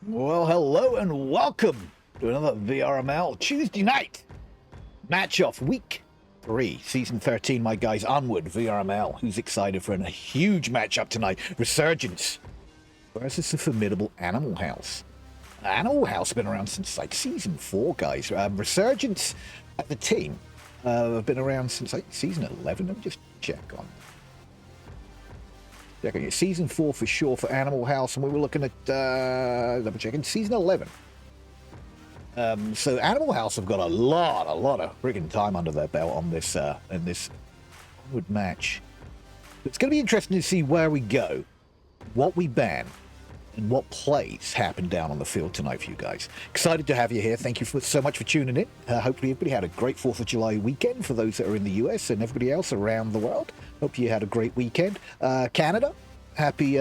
Well, hello and welcome to another VRML Tuesday night match off week 3, season 13. My guys, Onward VRML. Who's excited for a huge matchup tonight? Resurgence versus the formidable Animal House. Animal House have been around since like season 4, guys. Resurgence as a team have been around since like season 11. Let me just check on. Season 4 for sure for Animal House, and we were looking at double checking season 11. So Animal House have got a lot of friggin' time under their belt on this in this Onward match. It's going to be interesting to see where we go, what we ban, and what plays happen down on the field tonight for you guys. Excited to have you here. Thank you so much for tuning in. Hopefully everybody had a great 4th of July weekend for those that are in the US and everybody else around the world. Hope you had a great weekend. Canada, happy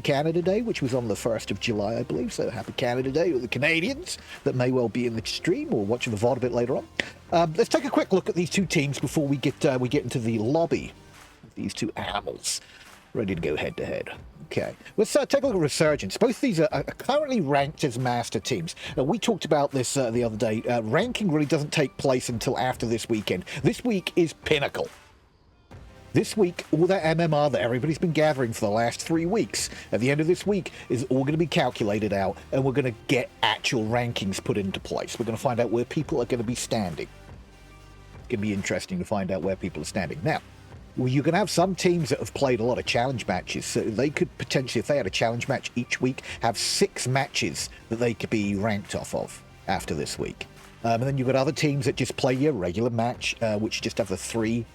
Canada Day, which was on the 1st of July, I believe. So happy Canada Day with the Canadians that may well be in the stream or watching the VOD a bit later on. Let's take a quick look at these two teams before we get into the lobby of these two animals. Ready to go head to head. Okay, let's take a look at Resurgence. Both of these are currently ranked as master teams. Now, we talked about this the other day. Ranking really doesn't take place until after this weekend. This week is Pinnacle. This week, all that MMR that everybody's been gathering for the last 3 weeks, at the end of this week, is all going to be calculated out, and we're going to get actual rankings put into place. We're going to find out where people are going to be standing. It's going to be interesting to find out where people are standing. Now, well, you're going to have some teams that have played a lot of challenge matches, so they could potentially, if they had a challenge match each week, have 6 matches that they could be ranked off of after this week. And then you've got other teams that just play your regular match, which just have the three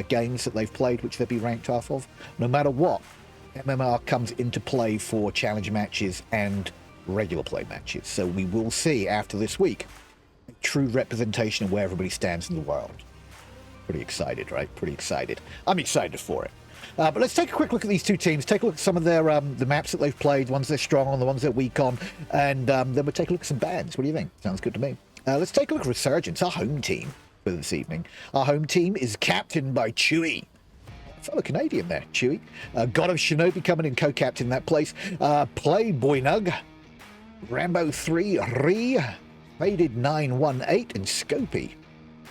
games that they've played, which they'll be ranked off of. No matter what, MMR comes into play for challenge matches and regular play matches. So we will see after this week a true representation of where everybody stands in the world. Pretty excited, right? Pretty excited. I'm excited for it. But let's take a quick look at these two teams. Take a look at some of their the maps that they've played, ones they're strong on, the ones they're weak on, and then we'll take a look at some bans. What do you think? Sounds good to me. Let's take a look at Resurgence, our home team for this evening. Our home team is captained by Chewy. Fellow Canadian there, Chewy. God of Shinobi coming in co-captain that place. Playboy Nug, Rambo 3, Ree, Faded 918, and Scopy.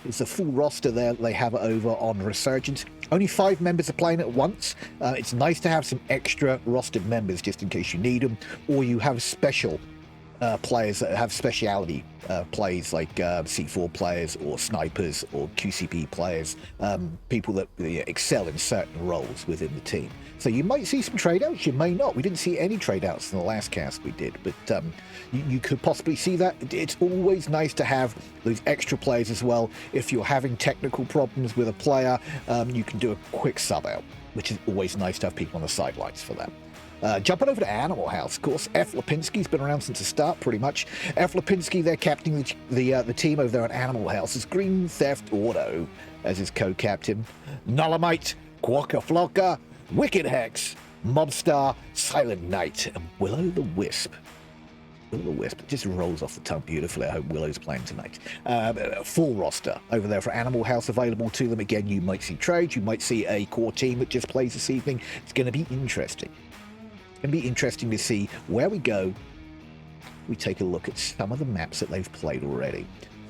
It's a full roster there they have over on Resurgence. Only 5 members are playing at once. It's nice to have some extra rostered members just in case you need them, or you have special players that have speciality plays like C4 players or snipers or QCP players, people that excel in certain roles within the team. So you might see some trade-outs, you may not. We didn't see any trade-outs in the last cast we did, but you could possibly see that. It's always nice to have those extra players as well. If you're having technical problems with a player, you can do a quick sub-out, which is always nice to have people on the sidelines for that. Jumping over to Animal House, of course, F. Lipinski's been around since the start, pretty much. F. Lipinski, they're captaining the team over there at Animal House. Is Green Theft Auto as his co-captain. Nullumite, Quokka Flocka, Wicked Hex, Mobstar, Silent Knight, and Willow the Wisp. Willow the Wisp, it just rolls off the tongue beautifully. I hope Willow's playing tonight. Full roster over there for Animal House available to them. Again, you might see trades, you might see a core team that just plays this evening. It's going to be interesting. It's going to be interesting to see where we go. We take a look at some of the maps that they've played already.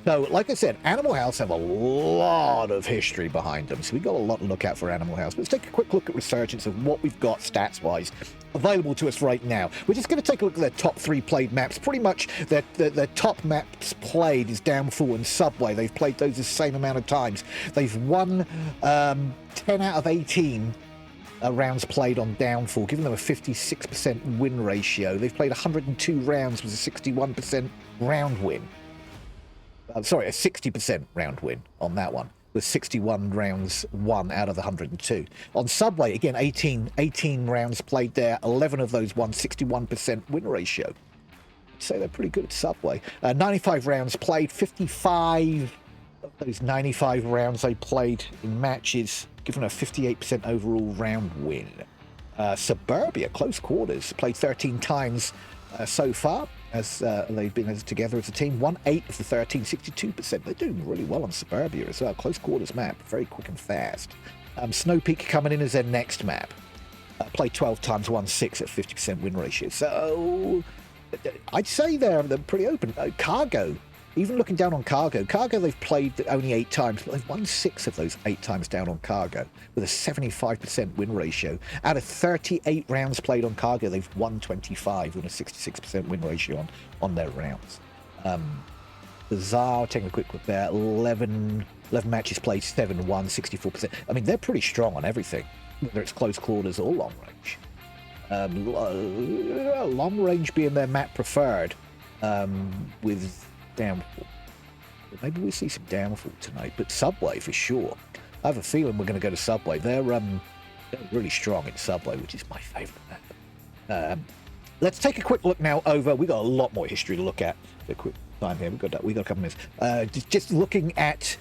So, like I said, Animal House have a lot of history behind them, so we've got a lot to look at for Animal House. But let's take a quick look at Resurgence of what we've got stats-wise available to us right now. We're just going to take a look at their top 3 played maps. Pretty much their top maps played is Downfall and Subway. They've played those the same amount of times. They've won 10 out of 18 rounds played on Downfall, giving them a 56% win ratio. They've played 102 rounds with a 61% round win. Sorry, a 60% round win on that one, with 61 rounds won out of the 102. On Subway, again, 18 rounds played there, 11 of those won, 61% win ratio. I'd say they're pretty good at Subway. 95 rounds played, 55 of those 95 rounds they played in matches, given a 58% overall round win. Suburbia, close quarters, played 13 times so far as they've been together as a team. Won 8 of the 13, 62%. They're doing really well on Suburbia as well. Close quarters map, very quick and fast. Snow Peak coming in as their next map. Played 12 times, won 6 at 50% win ratio. So I'd say they're pretty open. Cargo, even looking down on Cargo, they've played only 8 times, but they've won 6 of those 8 times down on Cargo with a 75% win ratio. Out of 38 rounds played on Cargo, they've won 25 with a 66% win ratio on their rounds. Bizarre, taking a quick look there, 11 matches played, 7-1, 64%. I mean, they're pretty strong on everything, whether it's close quarters or long range. Long range being their map preferred, with downfall. Maybe we'll see some downfall tonight, but Subway for sure. I have a feeling we're going to go to Subway. They're really strong in Subway, which is my favourite map. Let's take a quick look now over. We got a lot more history to look at. A quick time here. We got a couple minutes. Just looking at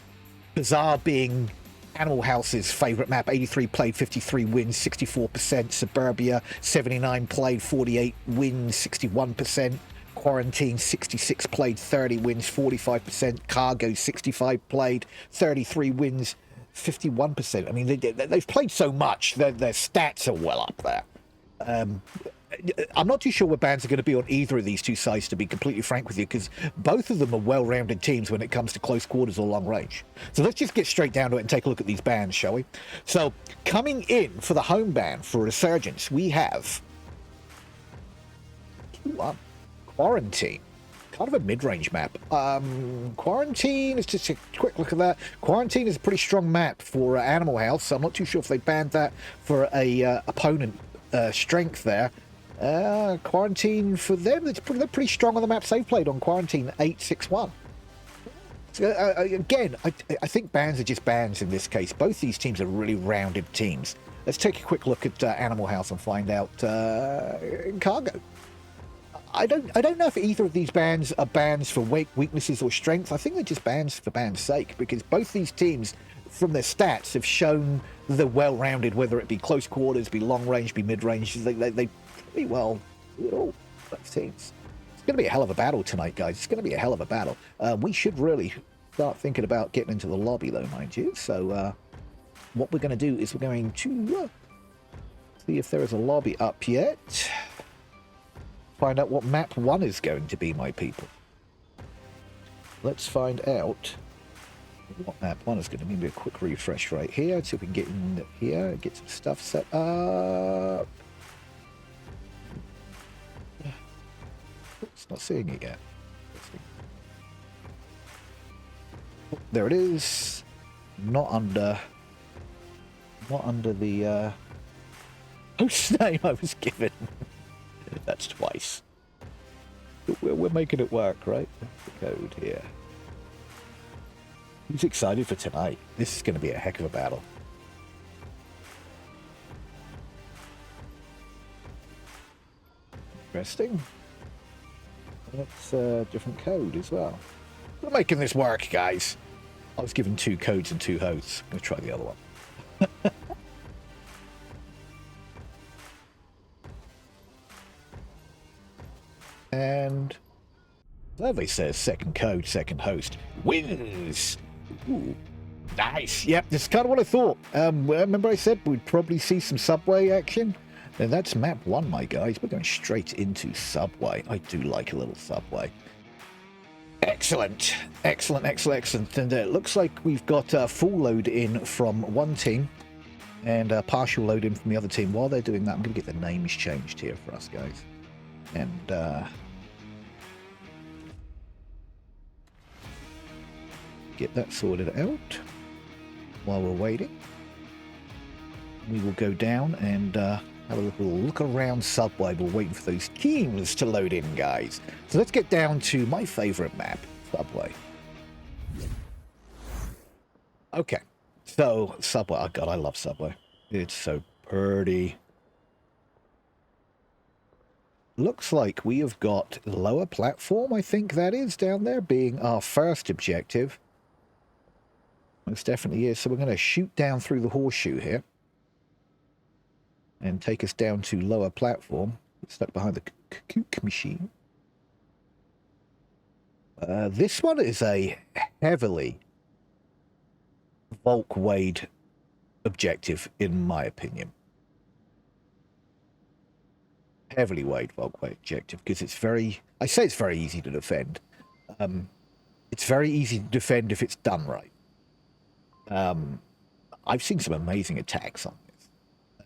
Bazaar being Animal House's favourite map. 83 played, 53 wins, 64%. Suburbia 79 played, 48 wins, 61%. Quarantine 66 played, 30 wins, 45%. Cargo 65 played, 33 wins, 51%. I mean, they've played so much, their stats are well up there. I'm not too sure what bands are going to be on either of these two sides, to be completely frank with you, because both of them are well-rounded teams when it comes to close quarters or long range. So let's just get straight down to it and take a look at these bands, shall we? So coming in for the home band for Resurgence, we have Quarantine. Kind of a mid-range map. Quarantine, let's just a quick look at that. Quarantine is a pretty strong map for Animal House, so I'm not too sure if they banned that for a opponent strength there. Quarantine for them, they're pretty strong on the maps they've played on. Quarantine 861. So, again, I think bans are just bans in this case. Both these teams are really rounded teams. Let's take a quick look at Animal House and find out Cargo. I don't know if either of these bans are bans for weaknesses or strength. I think they're just bans for band's sake, because both these teams, from their stats, have shown they're well-rounded, whether it be close quarters, be long range, be mid-range. They pretty well all both teams. It's going to be a hell of a battle tonight, guys. It's going to be a hell of a battle. We should really start thinking about getting into the lobby, though, mind you. So what we're going to do is we're going to see if there is a lobby up yet. Find out what map 1 is going to be, my people. Let's find out what map 1 is going to be. Maybe a quick refresh right here. See if we can get in here, get some stuff set up. Oops, not seeing it yet. There it is. Not under the host name I was given. That's twice. We're making it work, right? That's the code here. Who's excited for tonight? This is going to be a heck of a battle. Interesting. That's a different code as well. We're making this work, guys. I was given 2 codes and 2 hosts. I'm going to try the other one. And Lovely says second code, second host. Wins! Ooh, nice. Yep, that's kind of what I thought. Remember I said we'd probably see some Subway action? And that's map 1, my guys. We're going straight into Subway. I do like a little Subway. Excellent. Excellent, excellent, excellent. And it looks like we've got a full load in from one team and a partial load in from the other team. While they're doing that, I'm going to get the names changed here for us, guys. And get that sorted out. While we're waiting, we will go down and have a little look around Subway. We're waiting for those teams to load in, guys. So let's get down to my favorite map, Subway. Okay, so Subway. Oh God, I love Subway. It's so pretty. Looks like we have got lower platform, I think that is, down there, being our first objective. Most definitely is. So we're going to shoot down through the horseshoe here and take us down to lower platform. Stuck behind the kook machine. This one is a heavily Volk-Wade objective, in my opinion. heavily weighted Volkway objective because it's very, I say it's very easy to defend. It's very easy to defend if it's done right. I've seen some amazing attacks on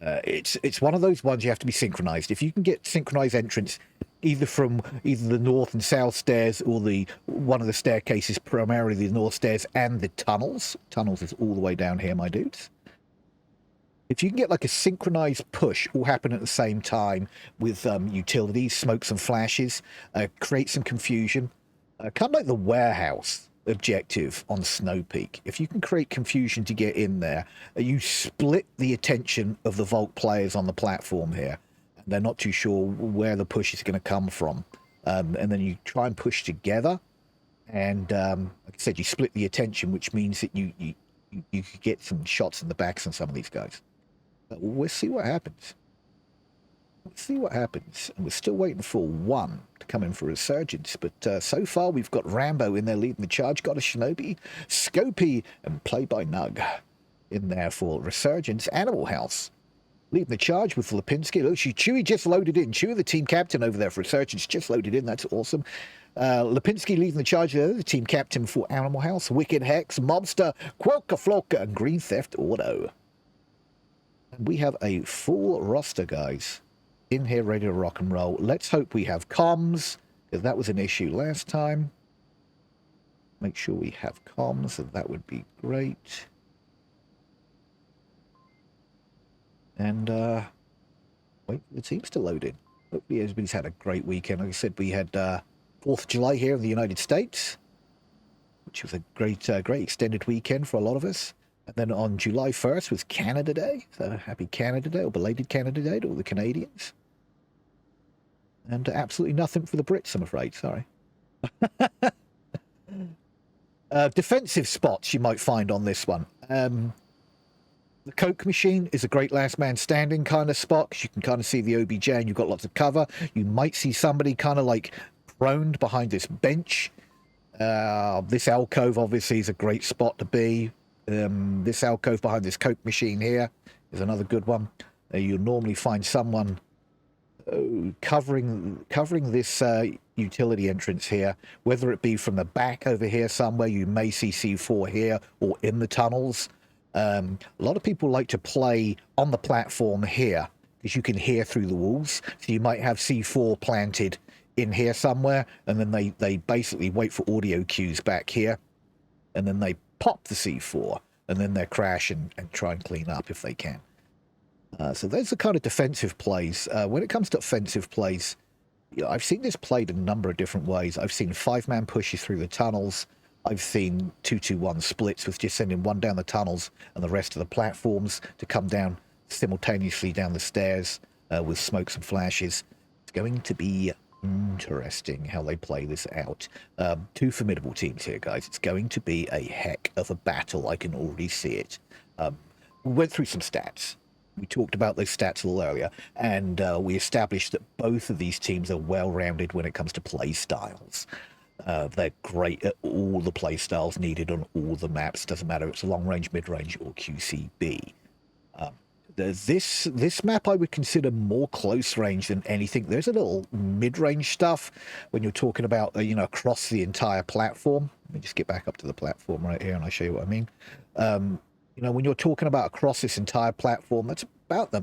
this. It's one of those ones you have to be synchronized. If you can get synchronized entrance either from either the north and south stairs or one of the staircases, primarily the north stairs and the tunnels. Tunnels is all the way down here, my dudes. If you can get like a synchronized push all happen at the same time with utilities, smokes and flashes, create some confusion. Kind of like the warehouse objective on Snow Peak. If you can create confusion to get in there, you split the attention of the Vault players on the platform here. They're not too sure where the push is going to come from. And then you try and push together. And like I said, you split the attention, which means that you could get some shots in the backs on some of these guys. But we'll see what happens. Let's see what happens. And we're still waiting for one to come in for Resurgence. But so far, we've got Rambo in there leading the charge. Got a Shinobi, Scopey, and Play by Nug in there for Resurgence. Animal House leading the charge with Lipinski. Look, Chewy just loaded in. Chewy, the team captain over there for Resurgence, just loaded in. That's awesome. Lipinski leading the charge there, the team captain for Animal House. Wicked Hex, Mobster, Quokka Flocka, and Green Theft Auto. And we have a full roster, guys, in here ready to rock and roll. Let's hope we have comms, because that was an issue last time. Make sure we have comms, and that would be great. And wait for the teams to load in. Hopefully everybody's had a great weekend. Like I said, we had 4th of July here in the United States, which was a great extended weekend for a lot of us. And then on July 1st was Canada Day. So happy Canada Day, or belated Canada Day to all the Canadians. And absolutely nothing for the Brits, I'm afraid. Sorry. Defensive spots you might find on this one. The Coke machine is a great last man standing kind of spot, because you can kind of see the OBJ and you've got lots of cover. You might see somebody kind of like proned behind this bench. This alcove obviously is a great spot to be. This alcove behind this Coke machine here is another good one. You'll normally find someone covering this utility entrance here, whether it be from the back over here somewhere. You may see C4 here or in the tunnels. A lot of people like to play on the platform here because you can hear through the walls. So you might have C4 planted in here somewhere, and then they basically wait for audio cues back here, and then they pop the C4, and then they crash and try and clean up if they can. So those are kind of defensive plays. When it comes to offensive plays, you know, I've seen this played in a number of different ways. I've seen 5-man pushes through the tunnels. I've seen 2-2-1 splits with just sending one down the tunnels and the rest of the platforms to come down simultaneously down the stairs with smokes and flashes. It's going to be interesting how they play this out. Two formidable teams here, guys. It's going to be a heck of a battle. I can already see it. We went through some stats. We talked about those stats a little earlier, and we established that both of these teams are well-rounded when it comes to play styles. They're great at all the play styles needed on all the maps. Doesn't matter if it's long range, mid range, or QCB. This map I would consider more close range than anything. There's a little mid range stuff when you're talking about you know, across the entire platform. Let me just get back up to the platform right here, and I'll show you what I mean. You know, when you're talking about across this entire platform, that's about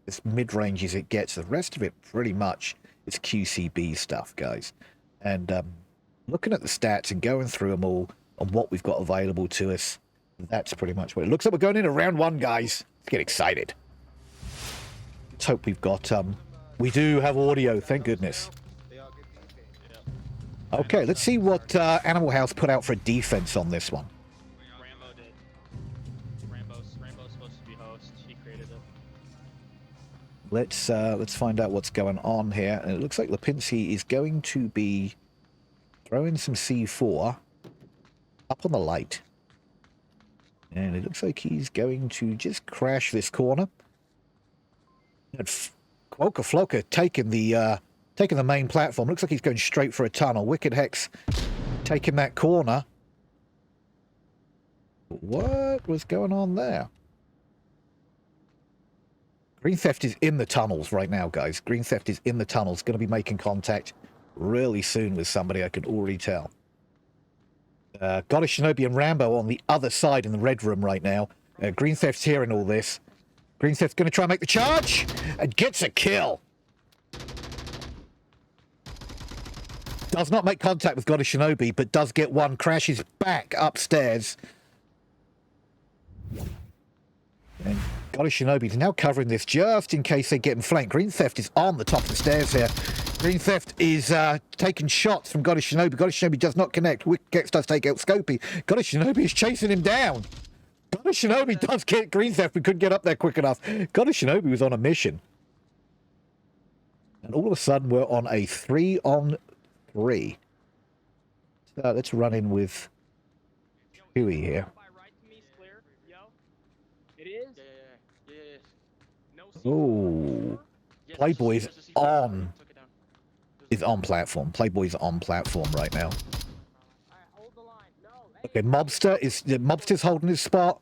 as mid range as it gets. The rest of it, pretty much, it's QCB stuff, guys. And looking at the stats and going through them all and what we've got available to us, that's pretty much what it looks like. We're going into round one, guys. Let's get excited. Let's hope we've got, we do have audio, thank goodness. Okay, let's see what Animal House put out for a defense on this one. Rambo did. Rambo's supposed to be host. He created it. Let's find out what's going on here. And it looks like Lipinski is going to be throwing some C4 up on the light. And it looks like he's going to just crash this corner. And Quokka Flocka taking the main platform. Looks like he's going straight for a tunnel. Wicked Hex taking that corner. What was going on there? Green Theft is in the tunnels right now, guys. Green Theft is in the tunnels. Going to be making contact really soon with somebody, I can already tell. Got a Shinobi and Rambo on the other side in the red room right now. Green Theft's hearing all this. Green Theft's going to try and make the charge and gets a kill. Does not make contact with God of Shinobi, but does get one. Crashes back upstairs. And God of Shinobi is now covering this just in case they get in flank. Green Theft is on the top of the stairs here. Green Theft is taking shots from God of Shinobi. God of Shinobi does not connect. Wickex does take out Scopey. God of Shinobi is chasing him down. God of Shinobi does get Green Theft. We couldn't get up there quick enough. God of Shinobi was on a mission. And all of a sudden, we're on a 3-on-3. So let's run in with Huey here. Oh, Playboy's on. Is on platform. Playboy's on platform right now. Okay, Mobster's holding his spot.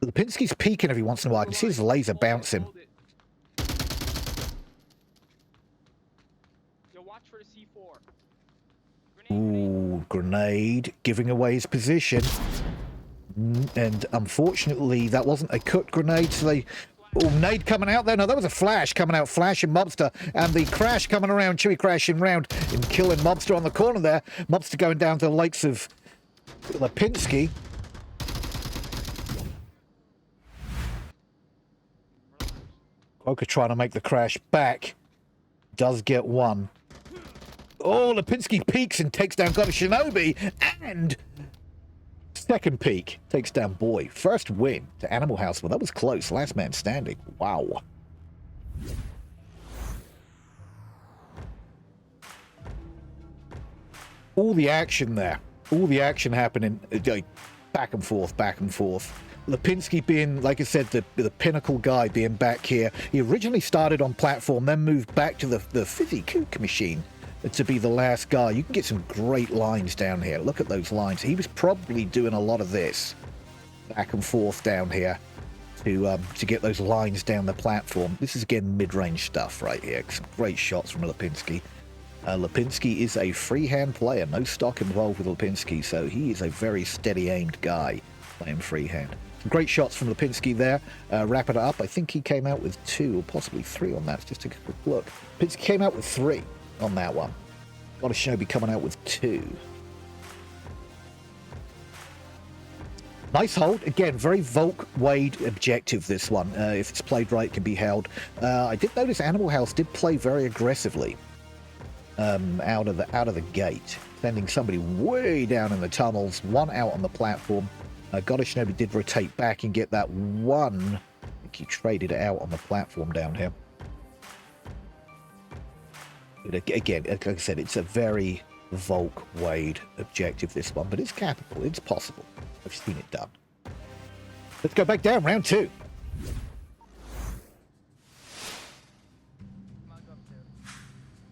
Lipinski's peeking every once in a while. I can see his laser bouncing. Ooh, grenade, giving away his position. And unfortunately, that wasn't a cut grenade, so they... Oh, nade coming out there. No, that was a flash coming out, flashing Mobster. And the crash coming around, Chewy crashing round and killing Mobster on the corner there. Mobster going down to the likes of Lipinski. Quokka trying to make the crash back. Does get one. Oh, Lipinski peeks and takes down God of Shinobi. And... second peak takes down Boy. First win to Animal House. Well, that was close. Last man standing. Wow. All the action there. All the action happening. Back and forth, back and forth. Lipinski being, like I said, the pinnacle guy being back here. He originally started on platform, then moved back to the fizzy kook machine to be the last guy. You can get some great lines down here. Look at those lines. He was probably doing a lot of this back and forth down here to get those lines down the platform. This is, again, mid-range stuff right here. Some great shots from Lipinski. Lipinski is a freehand player. No stock involved with Lipinski, so he is a very steady-aimed guy playing freehand. Some great shots from Lipinski there. Wrapping it up, I think he came out with 2 or possibly 3 on that. Let's just take a quick look. Lipinski came out with 3. On that one. God of Shinobi coming out with 2. Nice hold. Again, very Volk Wade objective, this one. If it's played right, it can be held. I did notice Animal House did play very aggressively out of the gate, sending somebody way down in the tunnels, one out on the platform. God of Shinobi did rotate back and get that one. I think he traded it out on the platform down here. But again, like I said, it's a very Volk Wade objective, this one, but it's capable. It's possible. I've seen it done. Let's go back down, round 2.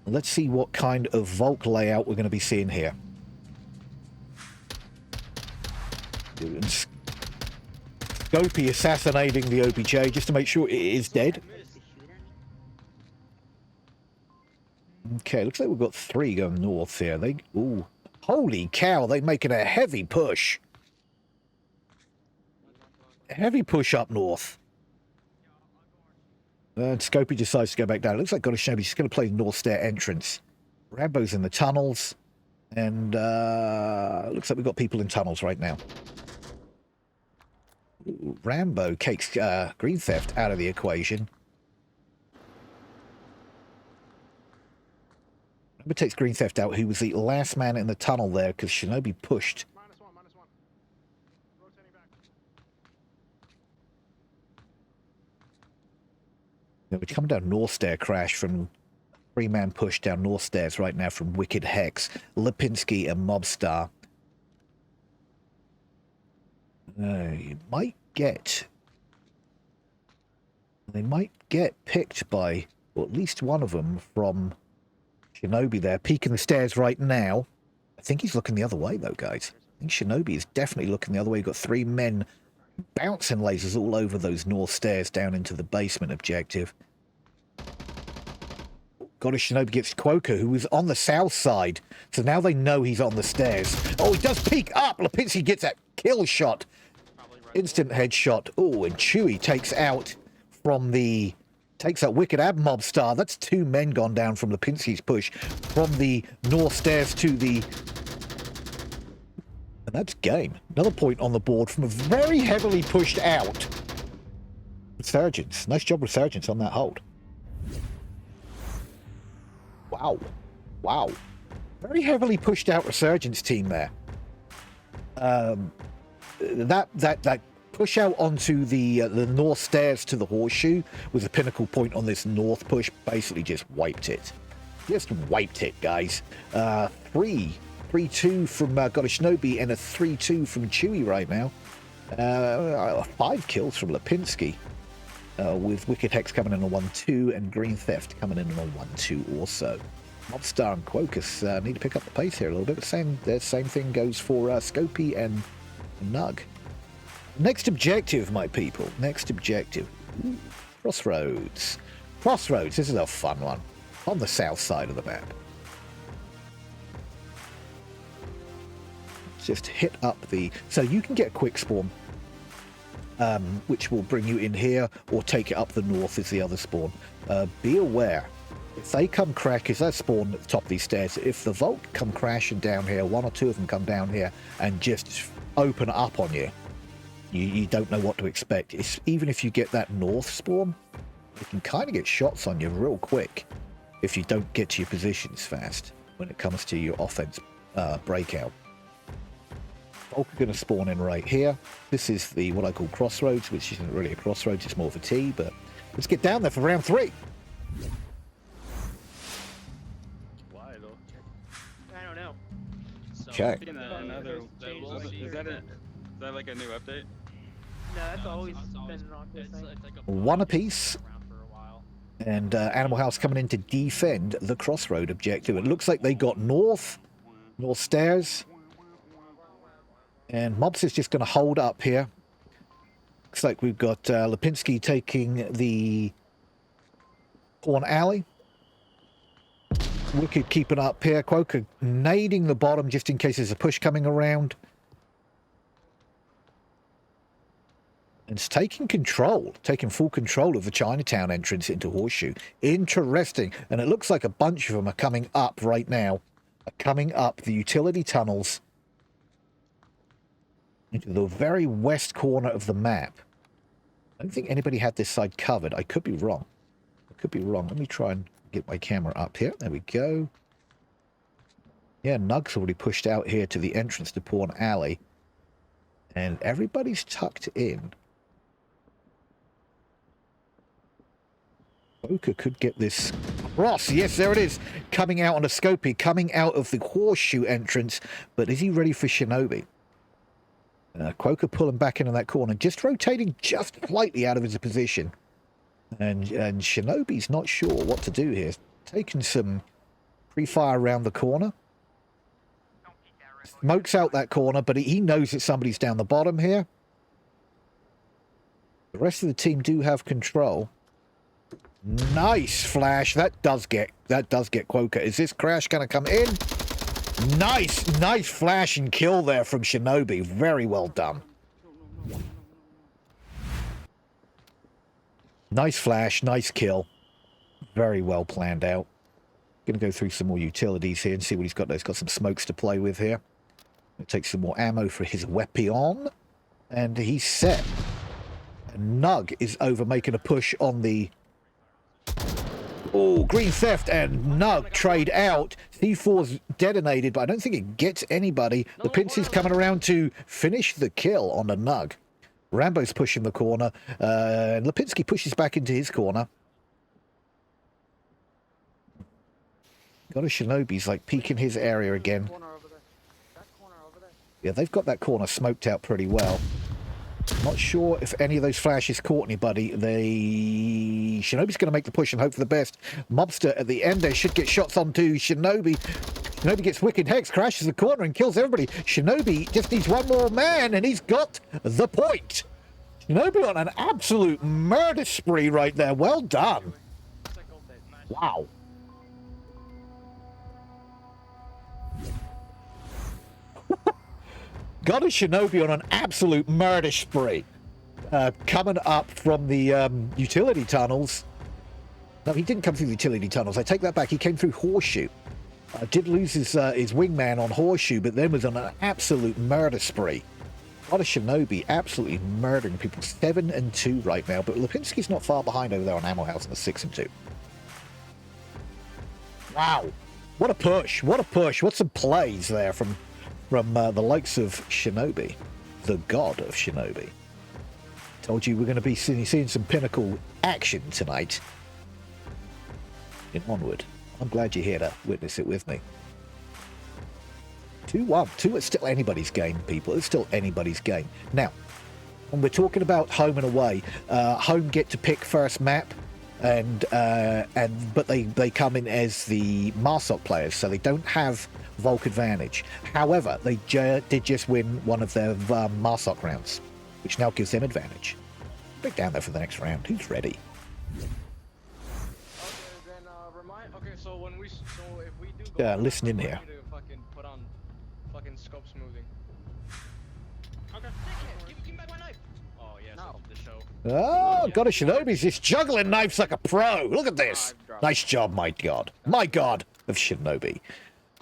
Let's see what kind of Volk layout we're going to be seeing here. Scopey assassinating the OBJ just to make sure it is dead. Okay, looks like we've got 3 going north here. Ooh, holy cow, they're making a heavy push. A heavy push up north. And Scopey decides to go back down. It looks like God of Shinobi's going to play the north stair entrance. Rambo's in the tunnels. And looks like we've got people in tunnels right now. Ooh, Rambo takes Green Theft out of the equation. Rambo takes Green Theft out, who was the last man in the tunnel there because Shinobi pushed. -1, -1. Rotating back. We're coming down North Stair crash from 3-man push down North Stairs right now from Wicked Hex, Lipinski and Mobstar. You might get... They might get picked by, or at least one of them, from Shinobi there, peeking the stairs right now. I think he's looking the other way, though, guys. I think Shinobi is definitely looking the other way. You've got 3 men bouncing lasers all over those north stairs down into the basement objective. Goddess Shinobi gets Quoker, who was on the south side. So now they know he's on the stairs. Oh, he does peek up. Lipinski gets that kill shot. Instant headshot. Oh, and Chewie takes out Wicked Ab Mobstar. That's 2 men gone down from Lipinski's push from the north stairs to the... And that's game. Another point on the board from a very heavily pushed out Resurgence. Nice job, Resurgence, on that hold. Wow. Wow. Very heavily pushed out Resurgence team there. That push out onto the north stairs to the horseshoe was a pinnacle point on this north push. Basically just wiped it. Just wiped it, guys. 3-2 from Goddess Shinobi and a 3-2 from Chewie right now. 5 kills from Lipinski. With Wicked Hex coming in on 1-2 and Green Theft coming in on 1-2 also. Mobstar and Quocus need to pick up the pace here a little bit. The same thing goes for Scopey and Nug. Next objective, my people. Next objective. Ooh, Crossroads. Crossroads, this is a fun one. On the south side of the map. Just hit up the... So you can get a quick spawn. Which will bring you in here, or take it up the north is the other spawn. Be aware, if they come crack, is that spawn at the top of these stairs, if the Vault come crashing down here, 1 or 2 of them come down here and just open up on you, you don't know what to expect. Even if you get that north spawn, you can kind of get shots on you real quick if you don't get to your positions fast when it comes to your offense breakout. Volk are going to spawn in right here. This is the what I call crossroads, which isn't really a crossroads, it's more of a T, but let's get down there for round 3. Why though? I don't know. So, Okay. Is that like a new update? No, that's always been an awkward thing. It's like a 1 apiece. around for a while. And Animal House coming in to defend the crossroad objective. It looks like they got north stairs. And Mobs is just going to hold up here. Looks like we've got Lipinski taking the Corn Alley. Wicked keeping up here. Quoker nading the bottom just in case there's a push coming around. And it's taking full control of the Chinatown entrance into Horseshoe. Interesting. And it looks like a bunch of them are coming up right now. Coming up the utility tunnels into the very west corner of the map. I don't think anybody had this side covered. I could be wrong. Let me try and get my camera up here. There we go. Yeah, Nug's already pushed out here to the entrance to Pawn Alley. And everybody's tucked in. Boca could get this cross. Yes, there it is. Coming out on a Scopey. Coming out of the Horseshoe entrance. But is he ready for Shinobi? Quoker pulling back into that corner, just rotating just slightly out of his position. And Shinobi's not sure what to do here. Taking some pre-fire around the corner. Smokes out that corner, but he knows that somebody's down the bottom here. The rest of the team do have control. Nice flash. That does get Quoker. Is this crash going to come in? Nice flash and kill there from Shinobi. Very well done. Nice flash, nice kill. Very well planned out. Going to go through some more utilities here and see what he's got. He's got some smokes to play with here. Going to take some more ammo for his weapon. And he's set. Nug is over making a push on the... Oh, Green Theft and Nug trade out. C4's detonated, but I don't think it gets anybody. The Pincy's coming around to finish the kill on the Nug. Rambo's pushing the corner. And Lipinski pushes back into his corner. Got a Shinobi's like peeking his area again. Yeah, they've got that corner smoked out pretty well. Not sure if any of those flashes caught anybody. Shinobi's going to make the push and hope for the best. Mobster at the end there should get shots onto Shinobi. Shinobi gets Wicked Hex, crashes the corner and kills everybody. Shinobi just needs one more man and he's got the point. Shinobi on an absolute murder spree right there. Well done. Wow. Got a Shinobi on an absolute murder spree. Coming up from the utility tunnels. No, he didn't come through the utility tunnels. I take that back. He came through Horseshoe. Did lose his wingman on Horseshoe, but then was on an absolute murder spree. Got a Shinobi absolutely murdering people. 7-2 right now, but Lipinski's not far behind over there on Ammo House in the 6-2. Wow. What a push. What a push. What some plays there from the likes of Shinobi. The god of Shinobi. Told you we're going to be seeing some pinnacle action tonight in Onward. I'm glad you're here to witness it with me. 2-1. 2, it's still anybody's game, people. It's still anybody's game. Now, when we're talking about home and away, home get to pick first map, but they come in as the Marsoc players, so they don't have Volk advantage. However, they did just win one of their Marsoc rounds, which now gives them advantage. Break down there for the next round. Who's ready? Okay, so when we, if we do go, Listen in here. to fucking put on fucking scope smoothing. Okay. Give me back my knife. Oh yes, No. the show. Oh, got a Shinobi's just juggling knives like a pro. Look at this. Nice job, my god. My god of Shinobi.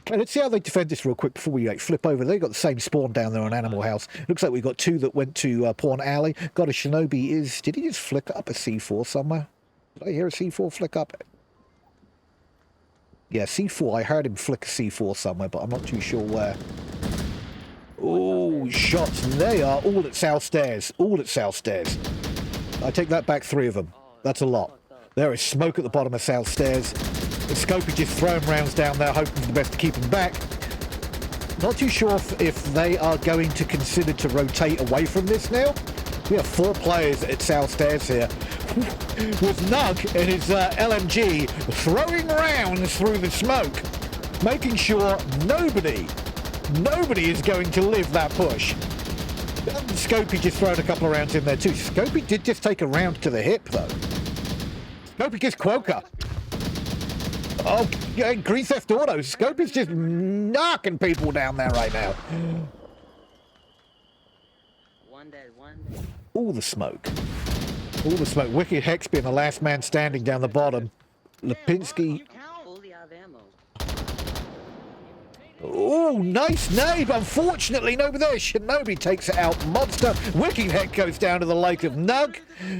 Okay, let's see how they defend this real quick before we flip over. They got the same spawn down there on Animal House. Looks like we got 2 that went to Pawn Alley. Got a Shinobi is... Did he just flick up a C4 somewhere? Did I hear a C4 flick up? Yeah, C4. I heard him flick a C4 somewhere, but I'm not too sure where. Oh, shots. They are all at South Stairs. All at South Stairs. I take that back, 3 of them. That's a lot. There is smoke at the bottom of South Stairs. The Scopey just throwing rounds down there, hoping for the best to keep them back. Not too sure if they are going to consider to rotate away from this now. We have 4 players at South Stairs here. With Nug and his LMG throwing rounds through the smoke, making sure nobody is going to live that push. Scopey just throwing a couple of rounds in there too. Scopey did just take a round to the hip though. Scopey gets Quokka. Oh, yeah, Green Theft Auto. Scopey's just knocking people down there right now. One dead. All the smoke. All the smoke. Wicked Hex being the last man standing down the bottom. Lipinski. Fully out of ammo. Oh, nice nade. Unfortunately, over there, Shinobi takes it out. Monster. Wicked Heck goes down to the lake of Nug.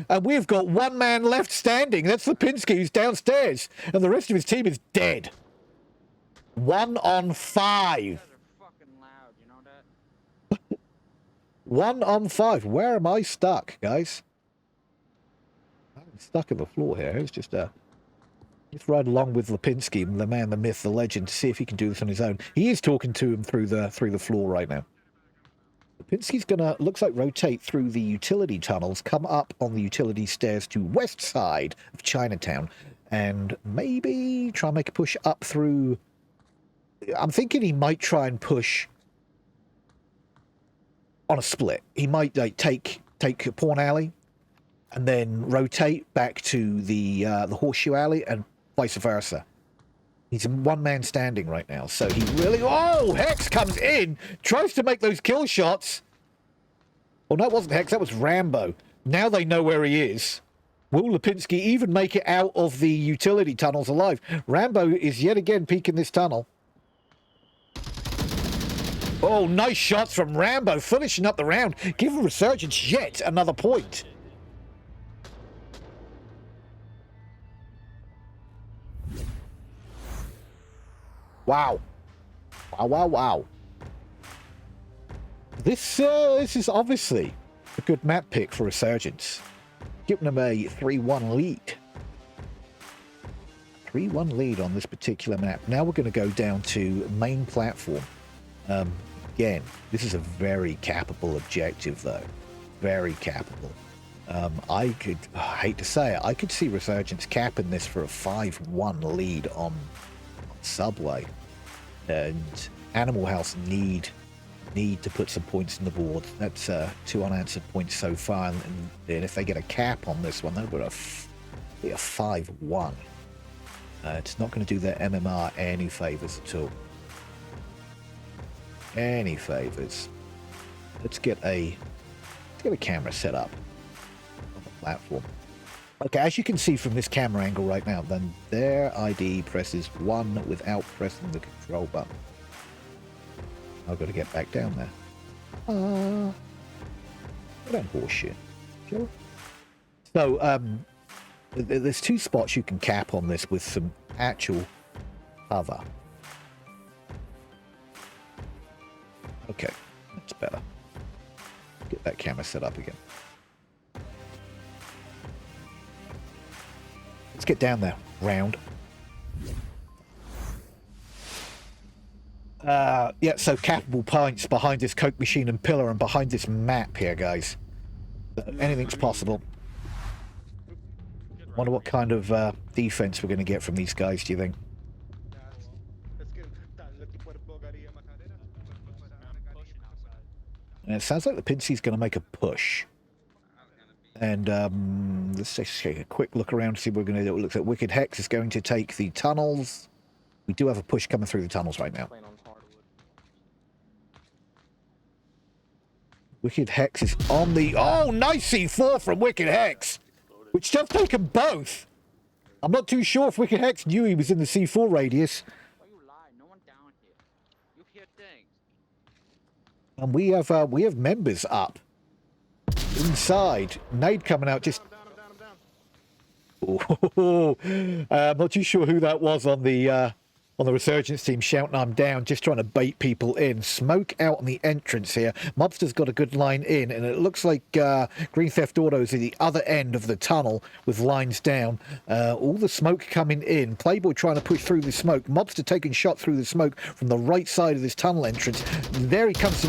And we've got 1 man left standing. That's Lipinski, who's downstairs. And the rest of his team is dead. 1 on 5. You guys are fucking loud, you know that? 1 on 5. Where am I stuck, guys? I'm stuck on the floor here. It's just ride along with Lipinski, the man, the myth, the legend, to see if he can do this on his own. He is talking to him through the floor right now. Lipinski's gonna, looks like, rotate through the utility tunnels, come up on the utility stairs to west side of Chinatown, and maybe try and make a push up through... I'm thinking he might try and push on a split. He might take Pawn Alley and then rotate back to the Horseshoe Alley and vice versa. He's 1 man standing right now, so he really... Oh, Hex comes in, tries to make those kill shots. Oh, no, it wasn't Hex, that was Rambo. Now they know where he is. Will Lipinski even make it out of the utility tunnels alive? Rambo is yet again peeking this tunnel. Oh, nice shots from Rambo, finishing up the round. Giving Resurgence yet another point. Wow. Wow. This is obviously a good map pick for Resurgence. Giving them a 3-1 lead. 3-1 lead on this particular map. Now we're going to go down to main platform. Again, this is a very capable objective, though. Very capable. I hate to say it, I could see Resurgence capping this for a 5-1 lead on Subway. And Animal House need need to put some points on the board. That's 2 unanswered points so far, and if they get a cap on this one, that would be a 5-1. It's not going to do their MMR any favors at all. Any favors. Let's get a camera set up on the platform. Okay, as you can see from this camera angle right now, then their ID presses 1 without pressing the control button. I've got to get back down there. I don't horseshit. Sure. So, there's 2 spots you can cap on this with some actual cover. Okay, that's better. Get that camera set up again. Let's get down there. Round. Yeah, so cappable points behind this Coke machine and pillar and behind this map here, guys. Anything's possible. Wonder what kind of defense we're going to get from these guys, do you think? And it sounds like the Pincie's going to make a push. And let's just take a quick look around to see what we're going to do. It looks like Wicked Hex is going to take the tunnels. We do have a push coming through the tunnels right now. Wicked Hex is on the... Oh, nice C4 from Wicked Hex! Which does take them both. I'm not too sure if Wicked Hex knew he was in the C4 radius. Why you lie? No one down here. You hear things. And we have members up. Inside. Nade coming out just... Oh, I'm not too sure who that was on the Resurgence team shouting I'm down, just trying to bait people in. Smoke out on the entrance here. Mobster's got a good line in, and it looks like Green Theft Auto's at the other end of the tunnel with lines down. All the smoke coming in. Playboy trying to push through the smoke. Mobster taking shot through the smoke from the right side of this tunnel entrance. There he comes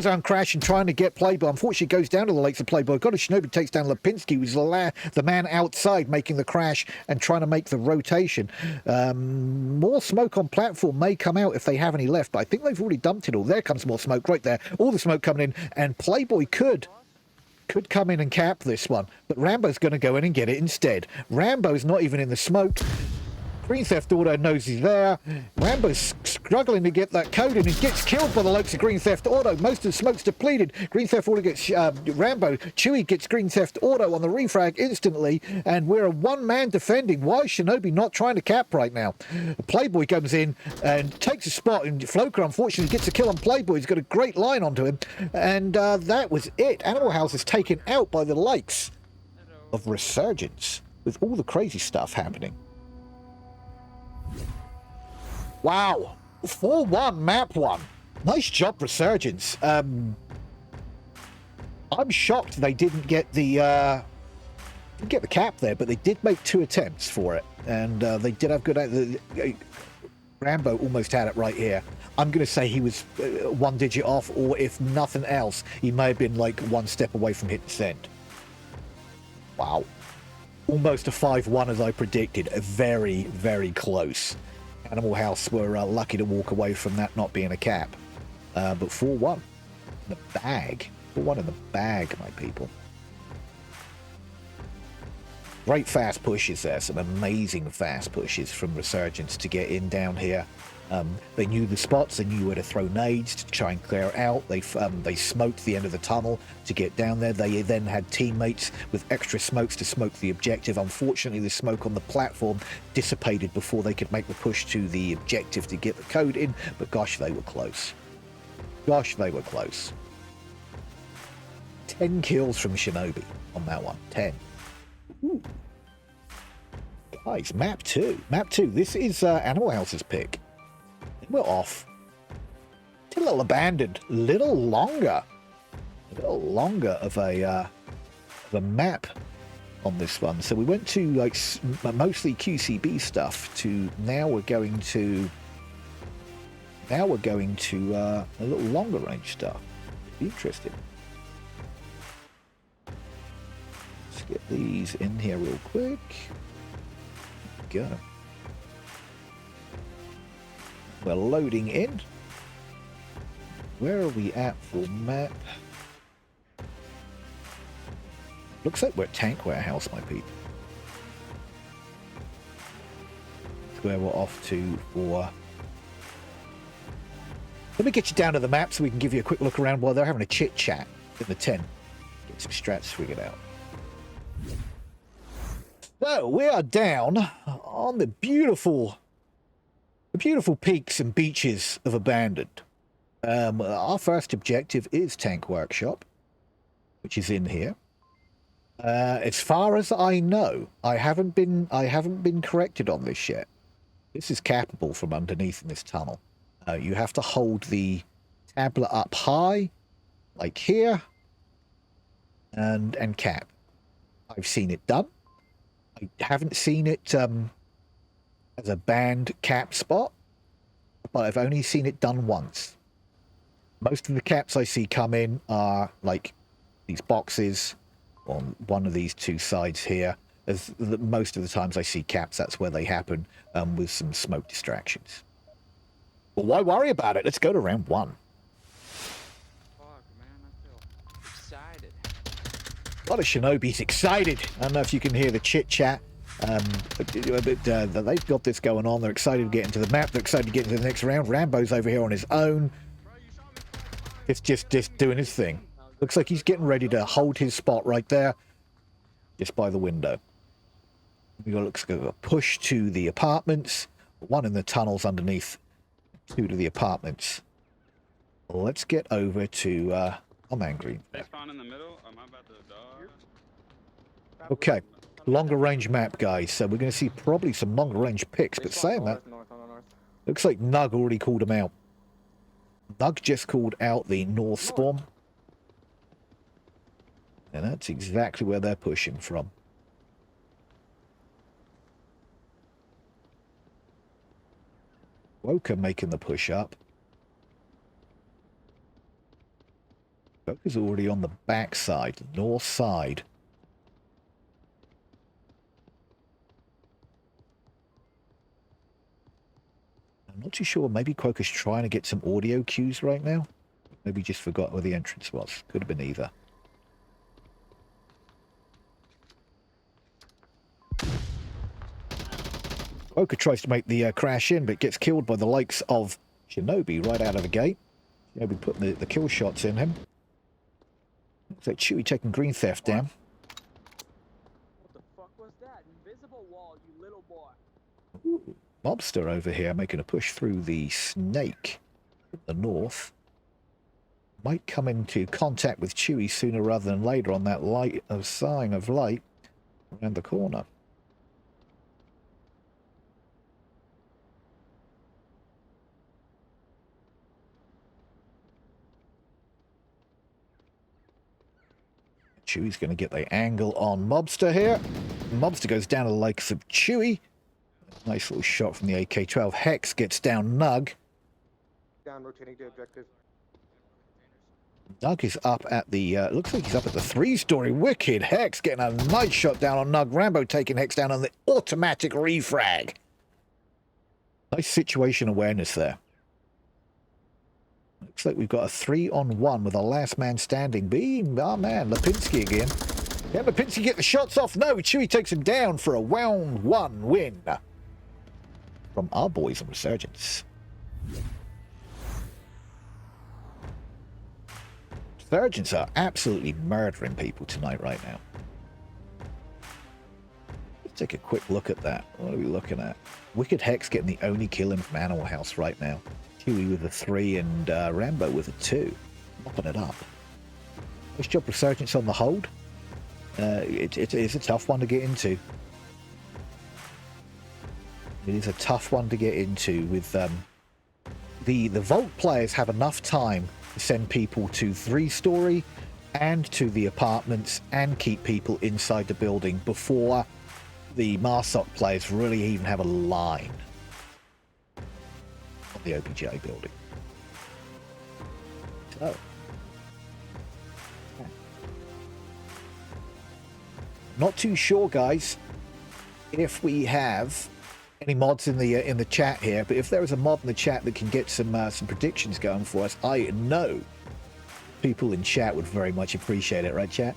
around crashing, trying to get Playboy. Unfortunately, goes down to the lakes of Playboy. Got a Shinobi, takes down Lipinski, who's the man outside making the crash and trying to make the rotation. More smoke on platform may come out if they have any left, but I think they've already dumped it all. There comes more smoke right there. All the smoke coming in, and Playboy could come in and cap this one, but Rambo's going to go in and get it instead. Rambo's not even in the smoke. Green Theft Auto knows he's there. Rambo's struggling to get that code in and gets killed by the likes of Green Theft Auto. Most of the smoke's depleted. Green Theft Auto gets Rambo. Chewy gets Green Theft Auto on the refrag instantly, and we're a one-man defending. Why is Shinobi not trying to cap right now? Playboy comes in and takes a spot, and Floker unfortunately gets a kill on Playboy. He's got a great line onto him, and that was it. Animal House is taken out by the likes of Resurgence with all the crazy stuff happening. Wow, 4-1 map 1. Nice job, Resurgence. I'm shocked they didn't get the cap there, but they did make 2 attempts for it, and they did have good. Rambo almost had it right here. I'm going to say he was 1 digit off, or if nothing else, he may have been like 1 step away from hitting send. Wow, almost a 5-1 as I predicted. Very, very close. Animal House were lucky to walk away from that not being a cap. But 4-1 in the bag. 4-1 in the bag, my people. Great fast pushes there. Some amazing fast pushes from Resurgence to get in down here. They knew the spots. They knew where to throw nades to try and clear out. They smoked the end of the tunnel to get down there. They then had teammates with extra smokes to smoke the objective. Unfortunately, the smoke on the platform dissipated before they could make the push to the objective to get the code in. But gosh, they were close. Gosh, they were close. 10 kills from Shinobi on that one. 10. Ooh. Guys, map 2. Map 2. This is Animal House's pick. We're off. It's a little abandoned. Little longer of a map on this one. So we went to like mostly QCB stuff to now we're going to a little longer range stuff. Interesting. Let's get these in here real quick. Go. We're loading in. Where are we at for map? Looks like we're at Tank Warehouse, my people. That's where we're off to for... Let me get you down to the map so we can give you a quick look around while they're having a chit-chat in the tent. Get some strats figured out. So, we are down on the beautiful peaks and beaches of Abandoned. Our first objective is Tank Workshop, which is in here. As far as I know, I haven't been corrected on this yet. This is cappable from underneath in this tunnel. You have to hold the tablet up high, like here, and cap. I've seen it done. I haven't seen it as a banned cap spot, but I've only seen it done once. Most of the caps I see come in are like these boxes on one of these two sides here. Most of the times I see caps, that's where they happen, with some smoke distractions. Well, why worry about it? Let's go to round 1. Fuck, man, I feel excited. A lot of Shinobi's excited. I don't know if you can hear the chit-chat. But they've got this going on. They're excited to get into the map. They're excited to get into the next round. Rambo's over here on his own. It's just doing his thing. Looks like he's getting ready to hold his spot right there. Just by the window. Looks like a push to the apartments. 1 in the tunnels underneath. 2 to the apartments. Let's get over to... I'm angry. They spawn in the middle. Am I about to die? Okay. Longer range map, guys. So we're going to see probably some longer range picks. But saying that, looks like Nug already called him out. Nug just called out the north spawn. And that's exactly where they're pushing from. Woker making the push up. Woker's already on the back side, the north side. I'm not too sure. Maybe Quoker's trying to get some audio cues right now. Maybe just forgot where the entrance was. Could have been either. Quoker tries to make the crash in, but gets killed by the likes of Shinobi right out of the gate. Shinobi putting the kill shots in him. Looks like Chewie taking Green Theft down. What the fuck was that? Invisible wall, you little boy. Ooh. Mobster over here making a push through the snake in the north. Might come into contact with Chewie sooner rather than later on that light of sign of light around the corner. Chewie's going to get the angle on Mobster here. Mobster goes down to the likes of Chewie. Nice little shot from the AK-12. Hex gets down Nug. Down, rotating to objective. Nug is up at the, looks like he's up at the 3-story. Wicked Hex getting a nice shot down on Nug. Rambo taking Hex down on the automatic refrag. Nice situation awareness there. Looks like we've got a 3-on-1 with our last man standing being our man, Lipinski again. Can Lipinski get the shots off? No, Chewie takes him down for a round 1 win. From our boys on Resurgence. Resurgence are absolutely murdering people tonight right now. Let's take a quick look at that. What are we looking at? Wicked Hex getting the only kill in from Animal House right now. Chewie with a 3 and Rambo with a 2. Mopping it up. Nice job Resurgence on the hold. It is a tough one to get into. It is a tough one to get into with the Vault players have enough time to send people to 3-story and to the apartments and keep people inside the building before the Marsoc players really even have a line on the OPGA building. So, not too sure, guys, if we have any mods in the chat here, but if there is a mod in the chat that can get some predictions going for us, I know people in chat would very much appreciate it, right, chat?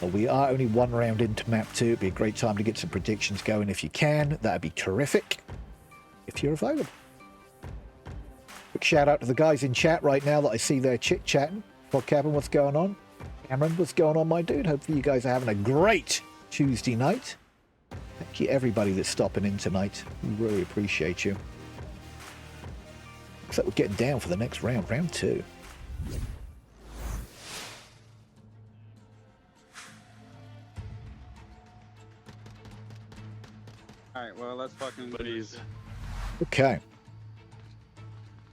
Well, we are only one round into map 2. It'd be a great time to get some predictions going if you can. That'd be terrific if you're available. Quick shout out to the guys in chat right now that I see there chit-chatting. Fog Cabin, what's going on? Cameron, what's going on, my dude? Hopefully you guys are having a great Tuesday night. Thank you, everybody that's stopping in tonight. We really appreciate you. Looks like we're getting down for the next round, round 2. Alright, well, let's fucking Buddies. Okay.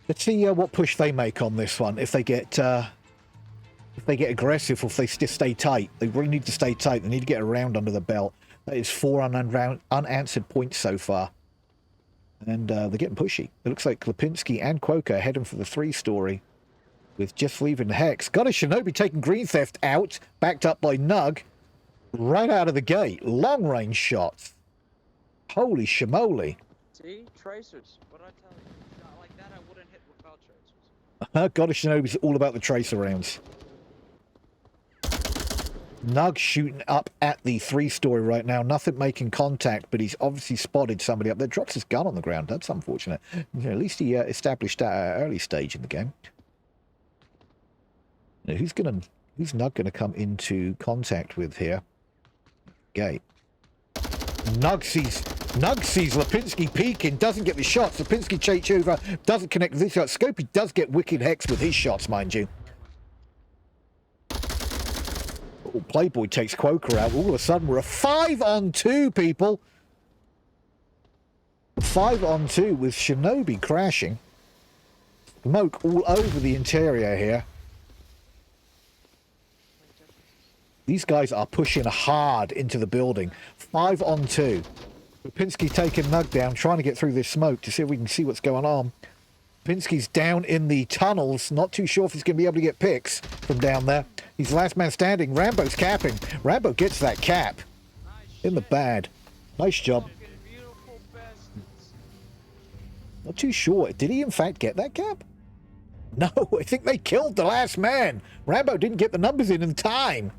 Let's see what push they make on this one. If they get aggressive, or if they just stay tight. They really need to stay tight. They need to get a round under the belt. That is 4 unanswered points so far. And they're getting pushy. It looks like Lipinski and Quoker heading for the 3-story. With just leaving Hex. Got a Shinobi taking Green Theft out. Backed up by Nug. Right out of the gate. Long range shots. Holy shamoly. See? Tracers. What I tell you? Shot like that, I wouldn't hit without tracers. God of Shinobi's all about the tracer rounds. Nug shooting up at the 3-story right now. Nothing making contact, but he's obviously spotted somebody up there. Drops his gun on the ground. That's unfortunate. You know, at least he established that at an early stage in the game. Now, who's Nug gonna come into contact with here? Gate. Nug sees Lipinski peeking, doesn't get the shots. Lipinski chase over, doesn't connect with his shots. Scopey does get wicked Hex with his shots, mind you. Oh, Playboy takes Quoker out. All of a sudden, we're a 5-on-2, people. 5-on-2 with Shinobi crashing. Smoke all over the interior here. These guys are pushing hard into the building. 5-on-2. Lipinski taking Nug down, trying to get through this smoke to see if we can see what's going on. Lipinski's down in the tunnels. Not too sure if he's going to be able to get picks from down there. He's the last man standing. Rambo's capping. Rambo gets that cap. In the bad. Nice job. Not too sure. Did he in fact get that cap? No, I think they killed the last man. Rambo didn't get the numbers in time.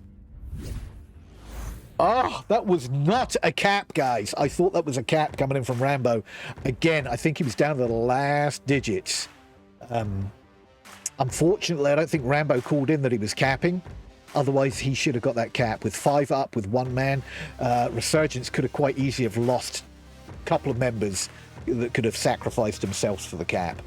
Oh, that was not a cap, guys. I thought that was a cap coming in from Rambo. Again, I think he was down to the last digits. Unfortunately, I don't think Rambo called in that he was capping. Otherwise, he should have got that cap. With 5 up, with 1 man, Resurgence could have quite easily have lost a couple of members that could have sacrificed themselves for the cap.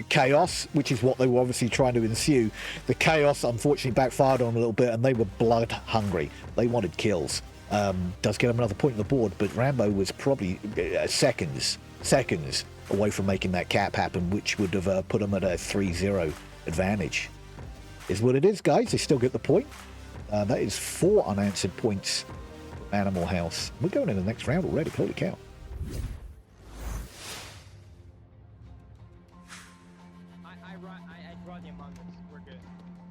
Chaos, which is what they were obviously trying to ensue. The Chaos unfortunately backfired on a little bit, and they were blood hungry. They wanted kills. Does get them another point on the board, but Rambo was probably seconds away from making that cap happen, which would have put them at a 3-0 advantage. Is what it is, guys. They still get the point. That is 4 unanswered points from Animal House. We're going in the next round already. Holy cow. I draw the Among Us. We're good.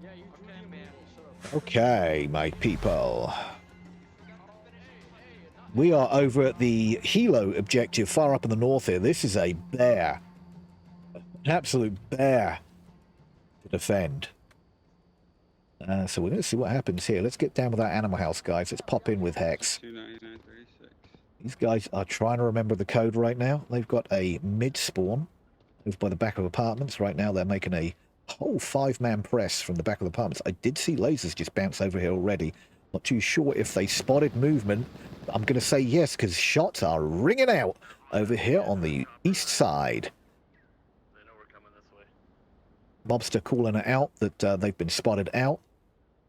Yeah, you Okay, man. Okay, my people. We are over at the Hilo objective far up in the north here. This is a bear. An absolute bear to defend. So we're going to see what happens here. Let's get down with that Animal House, guys. Let's pop in with Hex. 299.36. These guys are trying to remember the code right now. They've got a mid-spawn over by the back of apartments. Right now they're making a whole 5-man press from the back of the apartments. I did see lasers just bounce over here already. Not too sure if they spotted movement. I'm going to say yes, because shots are ringing out over here on the east side. They know we're coming this way. Mobster calling it out that they've been spotted out.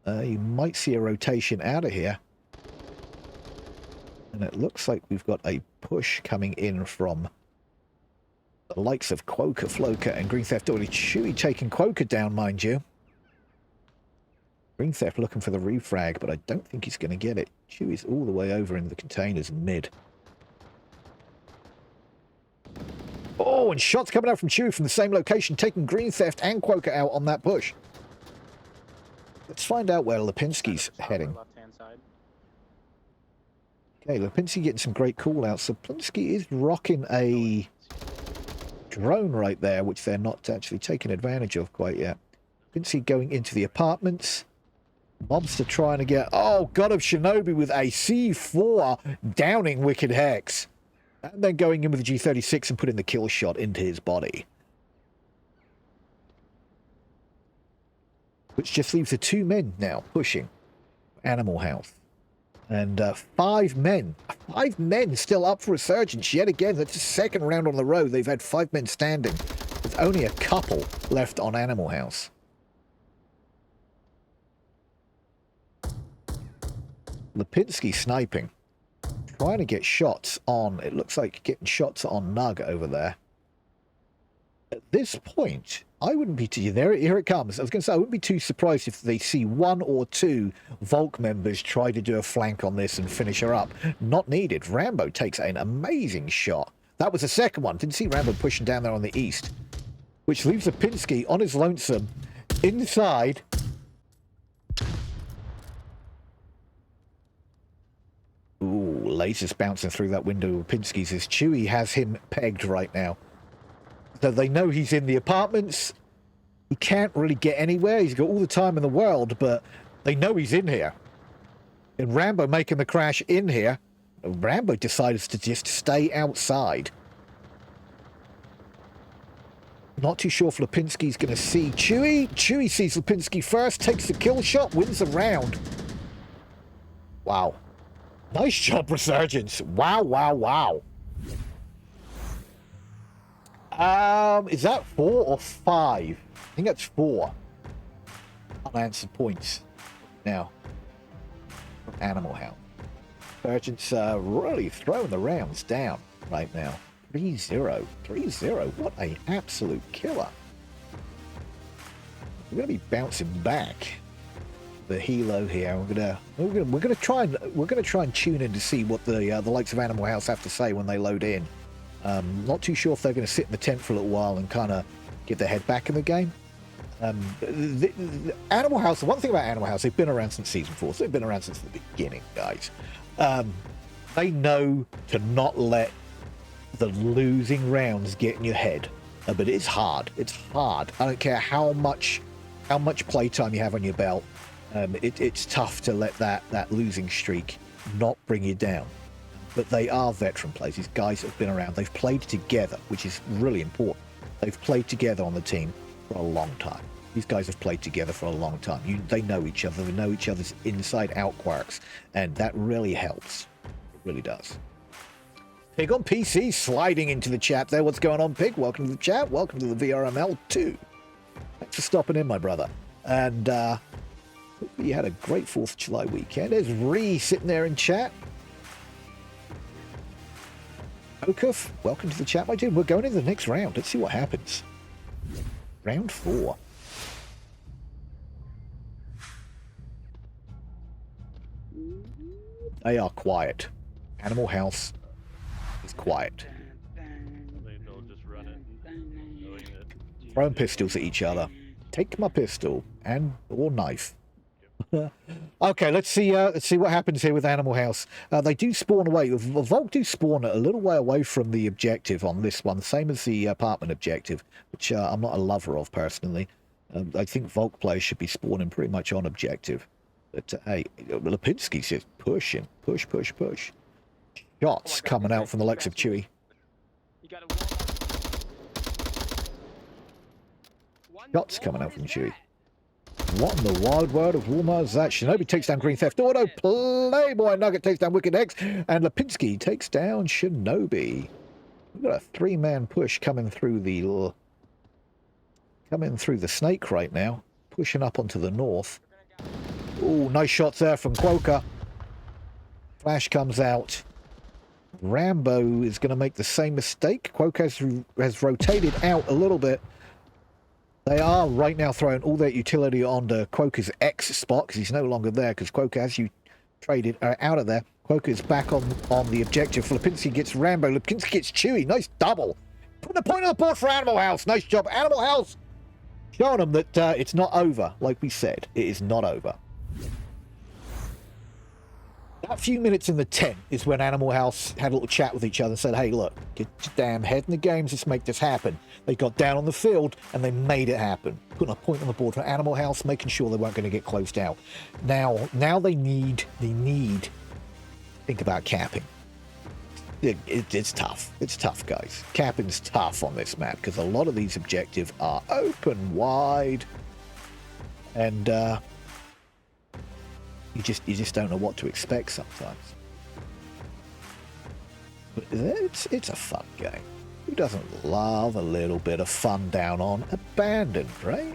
You might see a rotation out of here. And it looks like we've got a push coming in from the likes of Quoker, Floker, and Green Theft already. Chewy taking Quoker down, mind you. Green Theft looking for the refrag, but I don't think he's going to get it. Chewy's all the way over in the containers mid. Oh, and shots coming out from Chewy from the same location, taking Green Theft and Quoker out on that push. Let's find out where Lipinski's heading. Left-hand side. Okay, Lipinski getting some great call-outs. So Lipinski is rocking a drone right there, which they're not actually taking advantage of quite yet. Lipinski going into the apartments. Mobster trying to get... Oh, God of Shinobi with a C4 downing Wicked Hex. And then going in with the G36 and putting the kill shot into his body. Which just leaves the 2 men now pushing Animal House. And 5 men. 5 men still up for Resurgence yet again. That's the second round on the road. They've had 5 men standing. There's only a couple left on Animal House. Lipinski sniping. Trying to get shots on... It looks like getting shots on Nug over there. At this point, I wouldn't be too... Here it comes. I was going to say, I wouldn't be too surprised if they see 1 or 2 Volk members try to do a flank on this and finish her up. Not needed. Rambo takes an amazing shot. That was the second one. Didn't see Rambo pushing down there on the east. Which leaves Lipinski on his lonesome inside... Ooh, lasers bouncing through that window of Lipinski's as Chewie has him pegged right now. So they know he's in the apartments. He can't really get anywhere. He's got all the time in the world, but they know he's in here. And Rambo making the crash in here. Rambo decides to just stay outside. Not too sure if Lipinski's going to see Chewie. Chewie sees Lipinski first, takes the kill shot, wins the round. Wow. Nice job, Resurgence. Wow, wow, wow. Is that 4 or 5? I think that's 4 unanswered points now from Animal House. Resurgence really throwing the rounds down right now. 3-0. 3-0. What an absolute killer. We're going to be bouncing back the helo here. We're gonna try and tune in to see what the likes of Animal House have to say when they load in. Not too sure if they're going to sit in the tent for a little while and kind of get their head back in the game. The Animal House, the one thing about Animal House, they've been around since season 4, so they've been around since the beginning, guys. They know to not let the losing rounds get in your head. But it's hard. It's hard. I don't care how much playtime you have on your belt. It's tough to let that losing streak not bring you down. But they are veteran players. These guys have been around. They've played together, which is really important. They've played together on the team for a long time. These guys have played together for a long time. They know each other. They know each other's inside-out quirks. And that really helps. It really does. Pig on PC sliding into the chat there. What's going on, Pig? Welcome to the chat. Welcome to the VRML 2. Thanks for stopping in, my brother. And hopefully you had a great 4th of July weekend. There's Ree sitting there in chat. Okuf, welcome to the chat, my dude. We're going into the next round. Let's see what happens. Round 4. They are quiet. Animal House is quiet. They'll just run it. Throwing pistols at each other. Take my pistol or knife. Okay, let's see what happens here with Animal House. They do spawn away. Volk do spawn a little way away from the objective on this one, same as the apartment objective, which I'm not a lover of personally. I think Volk players should be spawning pretty much on objective. But hey, Lipinski's just pushing, push. Shots coming out from the likes of Chewie. Shots coming out from Chewie. What in the wild world of Walmart is that? Shinobi takes down Green Theft Auto. Playboy Nugget takes down Wicked X. And Lipinski takes down Shinobi. We've got a 3-man push coming through the snake right now. Pushing up onto the north. Ooh, nice shots there from Quokka. Flash comes out. Rambo is going to make the same mistake. Quokka has rotated out a little bit. They are right now throwing all their utility onto Quokka's X spot because he's no longer there because Quokka, as you traded out of there, Quokka is back on the objective. Lipinski gets Rambo. Lipinski gets Chewie. Nice double. Put the point on the board for Animal House. Nice job, Animal House. Showing them that it's not over. Like we said, it is not over. That few minutes in the tent is when Animal House had a little chat with each other and said, hey, look, get your damn head in the games, let's make this happen. They got down on the field and they made it happen. Putting a point on the board for Animal House, making sure they weren't going to get closed out. Now they need, think about capping. It's tough. It's tough, guys. Capping's tough on this map because a lot of these objectives are open wide. And you just don't know what to expect sometimes. But it's a fun game. Who doesn't love a little bit of fun down on Abandoned, right?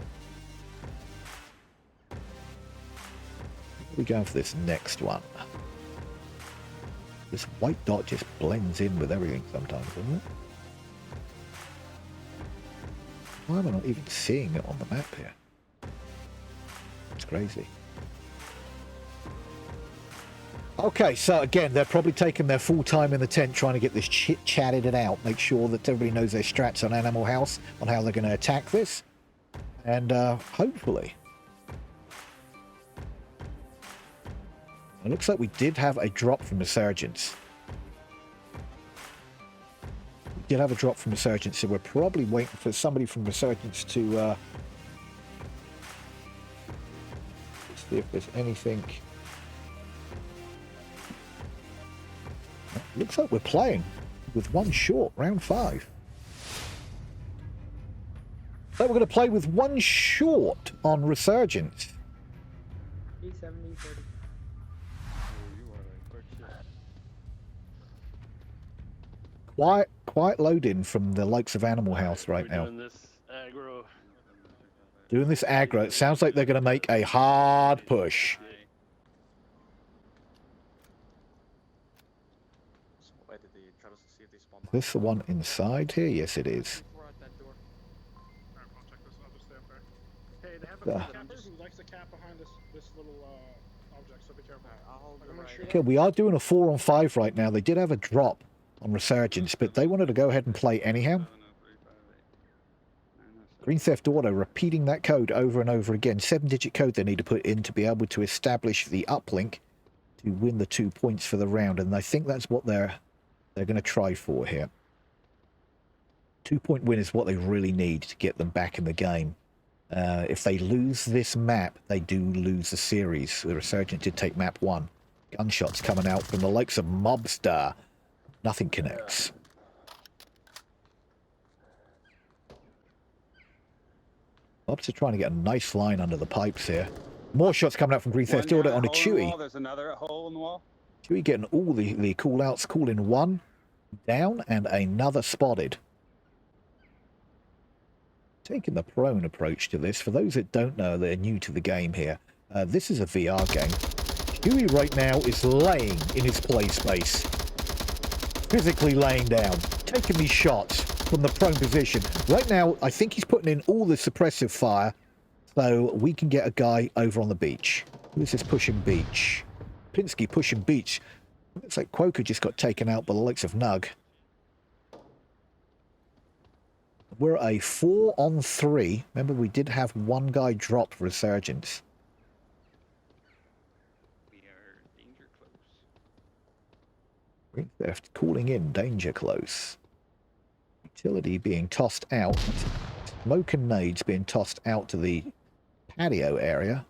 We're going for this next one. This white dot just blends in with everything sometimes, doesn't it? Why am I not even seeing it on the map here? It's crazy. Okay, so again, they're probably taking their full time in the tent trying to get this chit-chatted it out. Make sure that everybody knows their strats on Animal House, on how they're going to attack this. And hopefully... It looks like we did have a drop from Resurgence. We did have a drop from Resurgence, so we're probably waiting for somebody from Resurgence to... see if there's anything... Looks like we're playing with one short, round 5. So we're going to play with one short on Resurgence. E70, 30. Quite loading from the likes of Animal House right now. Doing this aggro. It sounds like they're going to make a hard push. Is this the one inside here? Yes, it is. Hey, they have a camper who likes to camp behind this little object, so be careful. Okay, we are doing a 4-on-5 right now. They did have a drop on Resurgence, but they wanted to go ahead and play anyhow. Green Theft Auto repeating that code over and over again. 7-digit code they need to put in to be able to establish the uplink to win the 2 points for the round, and I think that's what they're going to try for here. 2-point win is what they really need to get them back in the game. If they lose this map, they do lose the series. The Resurgent did take map 1. Gunshots coming out from the likes of Mobster. Nothing connects. Mobster trying to get a nice line under the pipes here. More shots coming out from Green Theft Auto on a Chewy. There's another hole in the wall. Chewy getting all the call-outs, calling one down and another spotted. Taking the prone approach to this. For those that don't know, they're new to the game here. This is a VR game. Chewy right now is laying in his play space. Physically laying down. Taking these shots from the prone position. Right now, I think he's putting in all the suppressive fire so we can get a guy over on the beach. Who is this pushing beach? Pinsky pushing beach. Looks like Quoker just got taken out by the likes of Nug. We're a 4-on-3. Remember, we did have one guy drop for Resurgence. We are danger close. Green Theft calling in danger close. Utility being tossed out. Smoke and nades being tossed out to the patio area.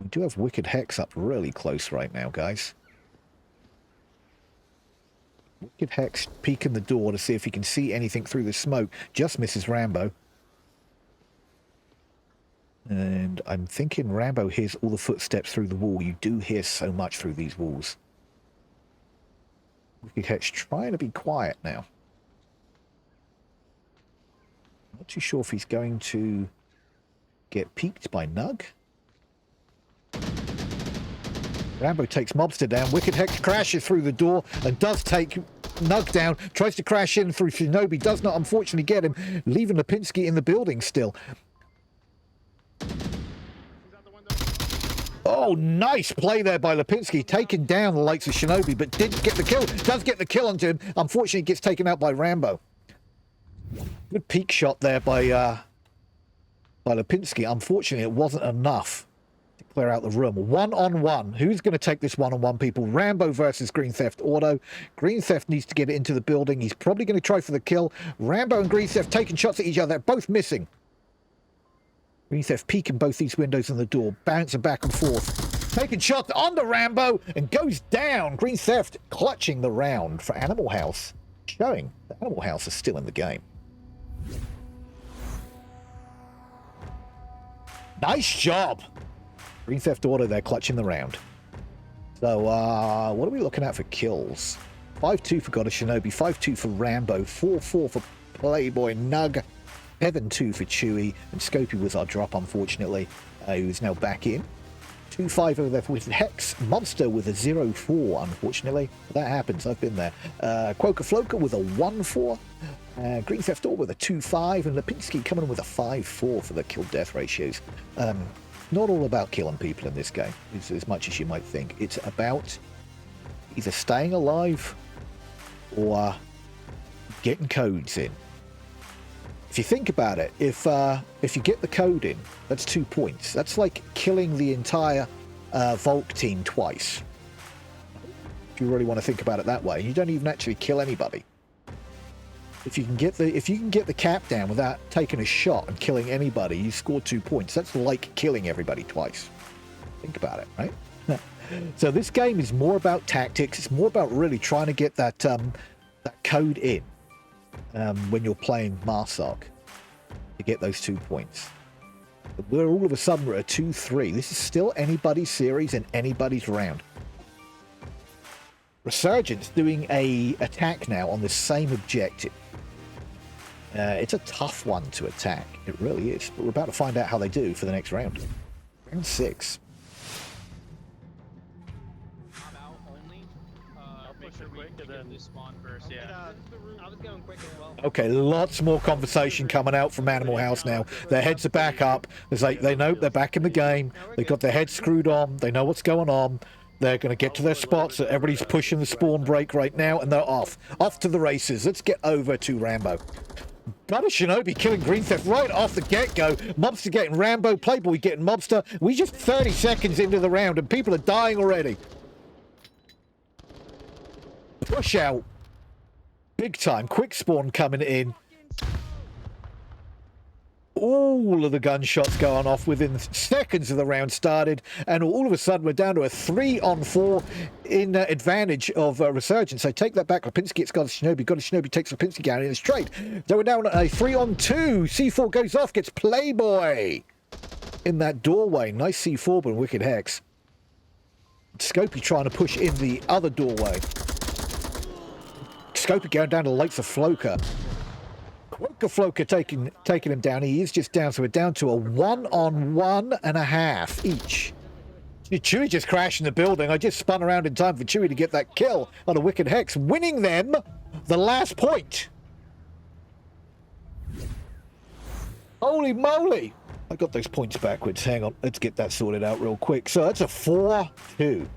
We do have Wicked Hex up really close right now, guys. Wicked Hex peeking the door to see if he can see anything through the smoke. Just misses Rambo. And I'm thinking Rambo hears all the footsteps through the wall. You do hear so much through these walls. Wicked Hex trying to be quiet now. Not too sure if he's going to get peeked by Nug. Rambo takes Mobster down. Wicked Hex crashes through the door and does take Nug down. Tries to crash in through Shinobi. Does not, unfortunately, get him. Leaving Lipinski in the building still. Oh, nice play there by Lipinski. Taking down the likes of Shinobi, but didn't get the kill. Does get the kill onto him. Unfortunately, gets taken out by Rambo. Good peek shot there by Lipinski. Unfortunately, it wasn't enough to clear out the room. One-on-one. Who's going to take this one-on-one, people? Rambo versus Green Theft Auto. Green Theft needs to get into the building. He's probably going to try for the kill. Rambo and Green Theft taking shots at each other. They're both missing. Green Theft peeking both these windows and the door, bouncing back and forth. Taking shots onto Rambo and goes down. Green Theft clutching the round for Animal House, showing that Animal House is still in the game. Nice job. Green Theft Auto there clutching the round. So, what are we looking at for kills? 5-2 for God of Shinobi, 5-2 for Rambo, 4-4 for Playboy Nug, 7-2 for Chewy, and Scopey was our drop, unfortunately, who's now back in. 2-5 over there with Hex, Monster with a 0-4, unfortunately. That happens, I've been there. Quoker Floker with a 1-4. Green Theft Auto with a 2-5, and Lipinski coming in with a 5-4 for the kill-death ratios. Not all about killing people in this game, as much as you might think. It's about either staying alive or getting codes in. If you think about it, if you get the code in, that's 2 points. That's like killing the entire Volk team twice. If you really want to think about it that way, you don't even actually kill anybody. If you can get the cap down without taking a shot and killing anybody, you score 2 points. That's like killing everybody twice. Think about it, right? So this game is more about tactics. It's more about really trying to get that code in when you're playing Marsoc to get those 2 points. We're all of a sudden we're at 2-3. This is still anybody's series and anybody's round. Resurgence doing a attack now on the same objective. It's a tough one to attack. It really is. But we're about to find out how they do for the next round. Round 6. Not out only. Make sure we get this spawn first. Yeah. I was going quick as well. Okay, lots more conversation coming out from Animal House now. Their heads are back up. It's like they know they're back in the game. They've got their heads screwed on. They know what's going on. They're going to get to their spots. So everybody's pushing the spawn break right now, and they're off. Off to the races. Let's get over to Rambo. God of Shinobi killing Green Theft right off the get-go. Mobster getting Rambo, Playboy getting Mobster. We just 30 seconds into the round, and people are dying already. Push out. Big time. Quick spawn coming in. All of the gunshots going off within seconds of the round started, and all of a sudden we're down to a 3-on-4 in advantage of Resurgence. So take that back. Lipinski gets God of Shinobi. God of Shinobi takes Lipinski down in a straight. So we're down a 3-on-2. C4 goes off, gets Playboy in that doorway. Nice C4, but wicked Hex. Scopey trying to push in the other doorway. Scopey going down to the likes of Floker. Quoker Floker taking him down. He is just down, so we're down to a 1-on-1.5 each. Chewy just crashed in the building. I just spun around in time for Chewy to get that kill on a wicked Hex, winning them the last point. Holy moly! I got those points backwards. Hang on, let's get that sorted out real quick. So that's a 4-2.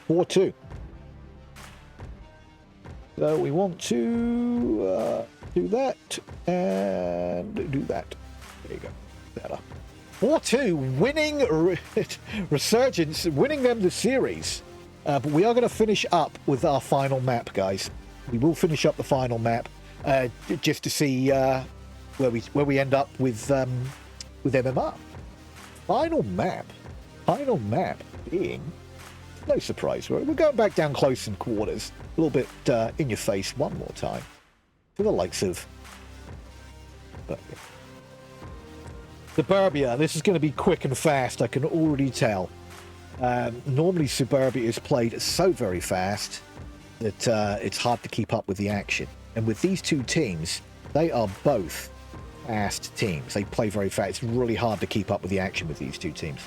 4-2. So we want to do that and do that. There you go. Better. 4-2, winning Resurgence, winning them the series. But we are going to finish up with our final map, guys. We will finish up the final map just to see where we end up with MMR. Final map being. No surprise, we're going back down close in quarters. A little bit in your face one more time. To the likes of Suburbia. This is going to be quick and fast, I can already tell. Normally Suburbia is played so very fast that it's hard to keep up with the action. And with these two teams, they are both fast teams. They play very fast. It's really hard to keep up with the action with these two teams.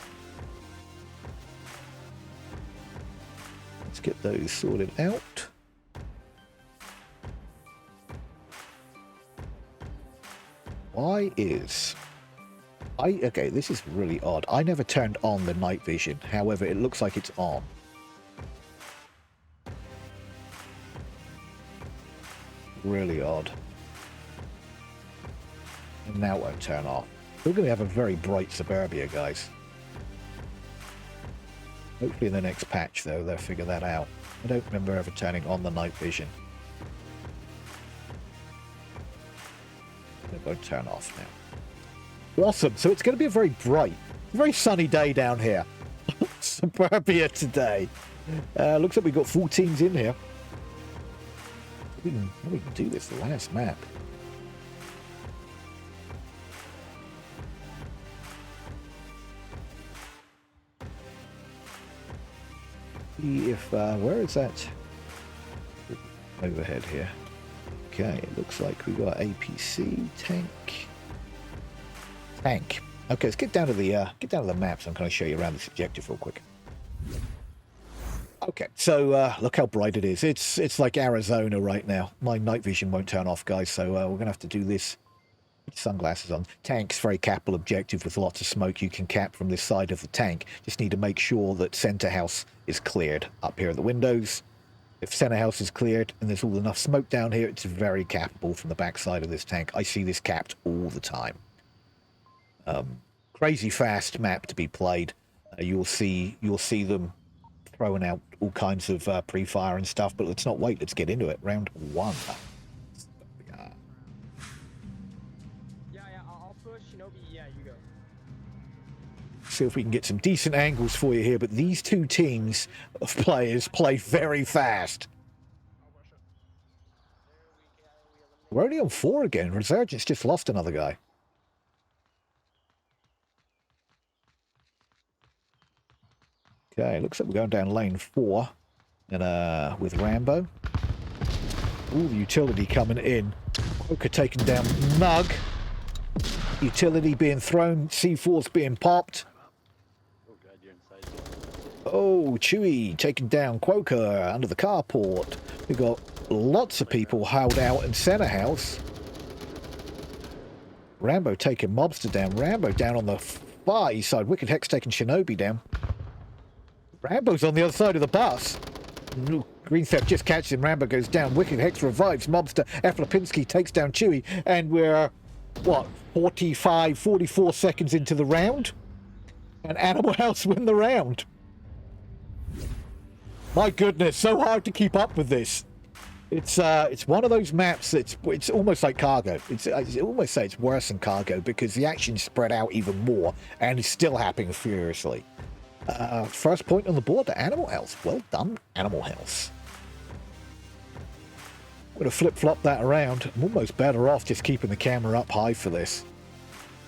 Let's get those sorted out. Okay, this is really odd. I never turned on the night vision. However, it looks like it's on. Really odd. And now it won't turn off. We're going to have a very bright Suburbia, guys. Hopefully in the next patch, though, they'll figure that out. I don't remember ever turning on the night vision. It won't turn off now. Awesome. So it's going to be a very bright, very sunny day down here. Suburbia today. Looks like we've got 4 teams in here. We can do this, the last map. See if, where is that? Overhead here. Okay, it looks like we got APC, tank. Okay, let's get down to the map so I'm going to show you around this objective real quick. Okay, so look how bright it is. It's like Arizona right now. My night vision won't turn off, guys, so we're going to have to do this. Sunglasses on. Tank's very capital objective with lots of smoke you can cap from this side of the tank. Just need to make sure that center house is cleared up here at the windows. If center house is cleared and there's all enough smoke down here, it's very cappable from the back side of this tank. I see this capped all the time. Crazy fast map to be played. You'll see them throwing out all kinds of pre-fire and stuff, but let's not wait. Let's get into it. Round 1. I'll push. Shinobi, yeah, you go. See if we can get some decent angles for you here, but these 2 teams of players play very fast. We're only on 4 again. Resurgence just lost another guy. Okay, looks like we're going down lane 4 and with Rambo. Ooh, the utility coming in. Quoker taking down Nug. Utility being thrown, C4's being popped. Oh god, you're inside. Oh, Chewy taking down Quoker under the carport. We've got lots of people held out in center house. Rambo taking Mobster down. Rambo down on the far east side. Wicked Hex taking Shinobi down. Rambo's on the other side of the bus. Green Theft just catches him. Rambo goes down. Wicked Hex revives Mobster. Eflipinski takes down Chewy. And we're, what, 44 seconds into the round? And Animal House win the round. My goodness, so hard to keep up with this. It's one of those maps that's it's almost like Cargo. I almost say it's worse than Cargo because the action's spread out even more and it's still happening furiously. First point on the board to Animal House. Well done, Animal House. I'm going to flip-flop that around. I'm almost better off just keeping the camera up high for this.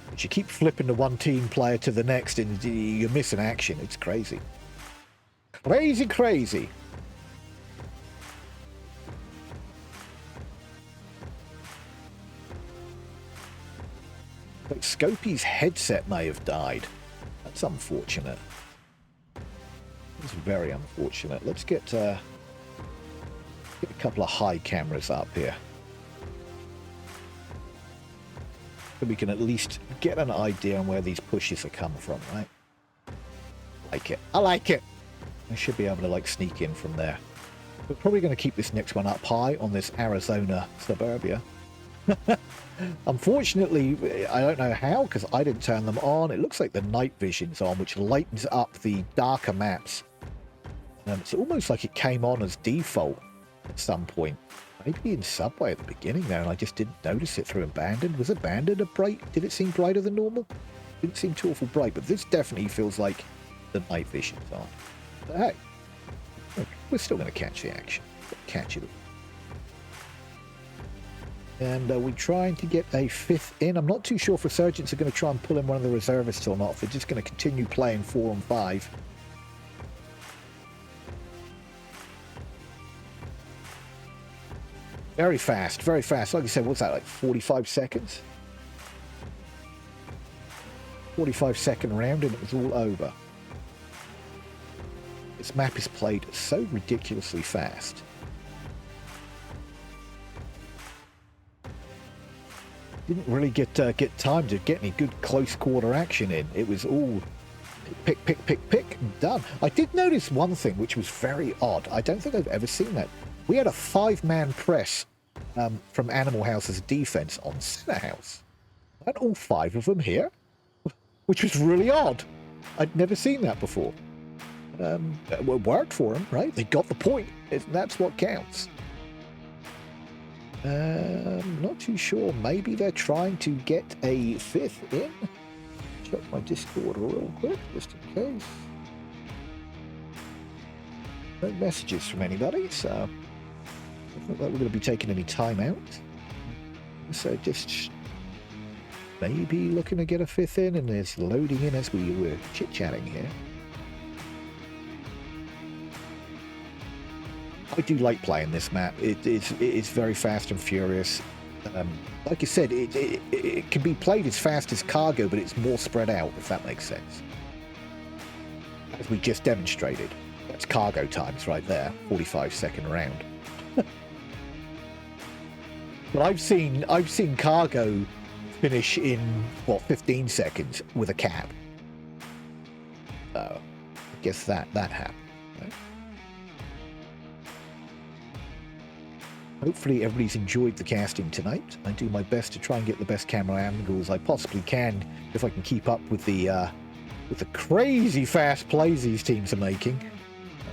But you keep flipping the one team player to the next and you're missing action. It's crazy. Crazy, crazy. But Scopey's headset may have died. That's unfortunate. It's very unfortunate. Let's get a couple of high cameras up here. So we can at least get an idea on where these pushes are coming from, right? I like it. I like it. I should be able to like sneak in from there. We're probably going to keep this next one up high on this Arizona suburbia. Unfortunately, I don't know how because I didn't turn them on. It looks like the night vision's on, which lightens up the darker maps. It's almost like it came on as default at some point. Maybe in Subway at the beginning there, and I just didn't notice it through Abandoned. Was Abandoned a bright? Did it seem brighter than normal? Didn't seem too awful bright, but this definitely feels like the night vision's on. But hey, look, we're still going to catch the action. Catch it. And we're trying to get a 5th in. I'm not too sure if Resurgence are going to try and pull in one of the reservists or not. If they're just going to continue playing 4 on 5. Very fast, very fast. Like I said, what's that, like 45 seconds? 45-second round and it was all over. This map is played so ridiculously fast. Didn't really get time to get any good close quarter action in. It was all pick, and done. I did notice one thing which was very odd. I don't think I've ever seen that. We had a 5-man press from Animal House's defense on Center House. And all 5 of them here, which was really odd. I'd never seen that before. It worked for them, right? They got the point. That's what counts. Not too sure. Maybe they're trying to get a fifth in. Check my Discord real quick, just in case. No messages from anybody, so I don't think that we're going to be taking any time out. So just maybe looking to get a fifth in, and it's loading in as we were chit-chatting here. I do like playing this map. It's very fast and furious. Like I said, it can be played as fast as Cargo, but it's more spread out, if that makes sense. As we just demonstrated. That's Cargo times right there, 45-second round. But I've seen Cargo finish in, what, 15 seconds with a cap. So, I guess that happened. Right? Hopefully everybody's enjoyed the casting tonight. I do my best to try and get the best camera angles I possibly can, if I can keep up with the crazy fast plays these teams are making.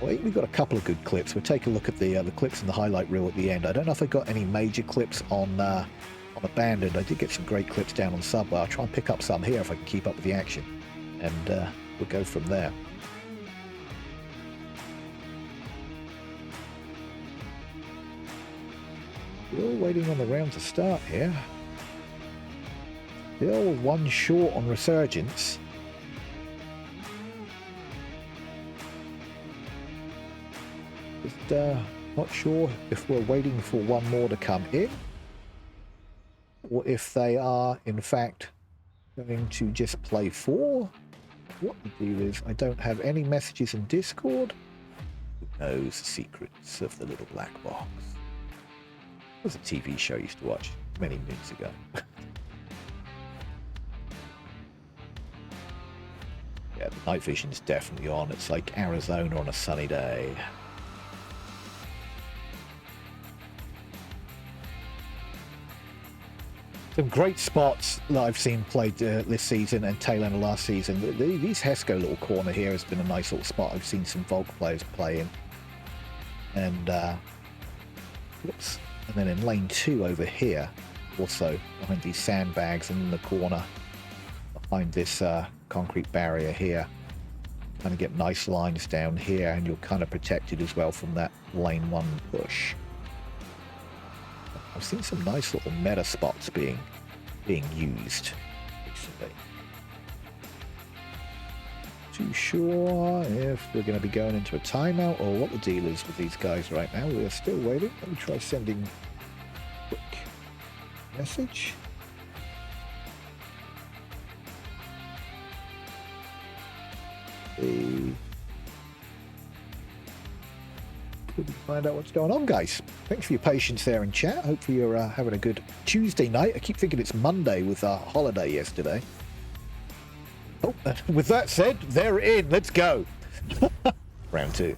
We've got a couple of good clips. We'll take a look at the clips in the highlight reel at the end. I don't know if I got any major clips on Abandoned. I did get some great clips down on Subway. I'll try and pick up some here if I can keep up with the action. And we'll go from there. Still waiting on the round to start here. Still one short on Resurgence. Just not sure if we're waiting for one more to come in, or if they are in fact going to just play four. What the deal is, I don't have any messages in Discord. Who knows the secrets of the little black box? It was a TV show I used to watch many moons ago. Yeah, the night vision's definitely on. It's like Arizona on a sunny day. Some great spots that I've seen played this season and tail end of last season. These Hesco little corner here has been a nice little spot. I've seen some Volk players play in. And, whoops. And then in lane 2 over here, also behind these sandbags and in the corner, behind this concrete barrier here. Kind of get nice lines down here, and you're kind of protected as well from that lane 1 push. I've seen some nice little meta spots being used recently. Too sure if we're going to be going into a timeout or what the deal is with these guys right now. We're still waiting. Let me try sending a quick message. Could we find out what's going on, guys? Thanks for your patience there in chat. Hopefully you're having a good Tuesday night. I keep thinking it's Monday with our holiday yesterday. Oh, with that said, they're in. Let's go. Round 2.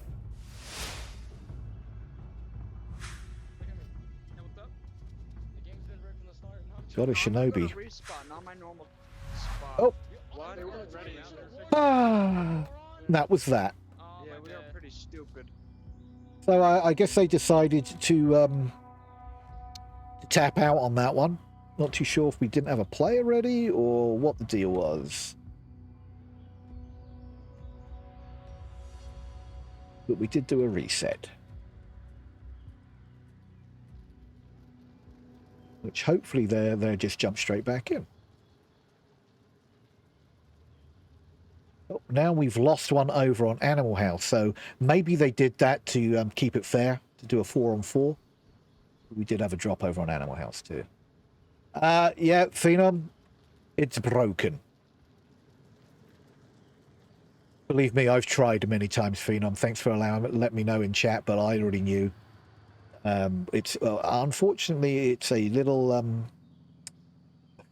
Got a Shinobi. Oh. Ah, that was that. Yeah, we are pretty stupid. So I guess they decided to tap out on that one. Not too sure if we didn't have a player ready or what the deal was. But we did do a reset. Which hopefully they're just jump straight back in. Oh, now we've lost one over on Animal House, so maybe they did that to keep it fair, to do a 4-on-4. We did have a drop over on Animal House too. Yeah, Phenom, it's broken. Believe me, I've tried many times, Phenom. Thanks for letting me know in chat, but I already knew. It's unfortunately it's a little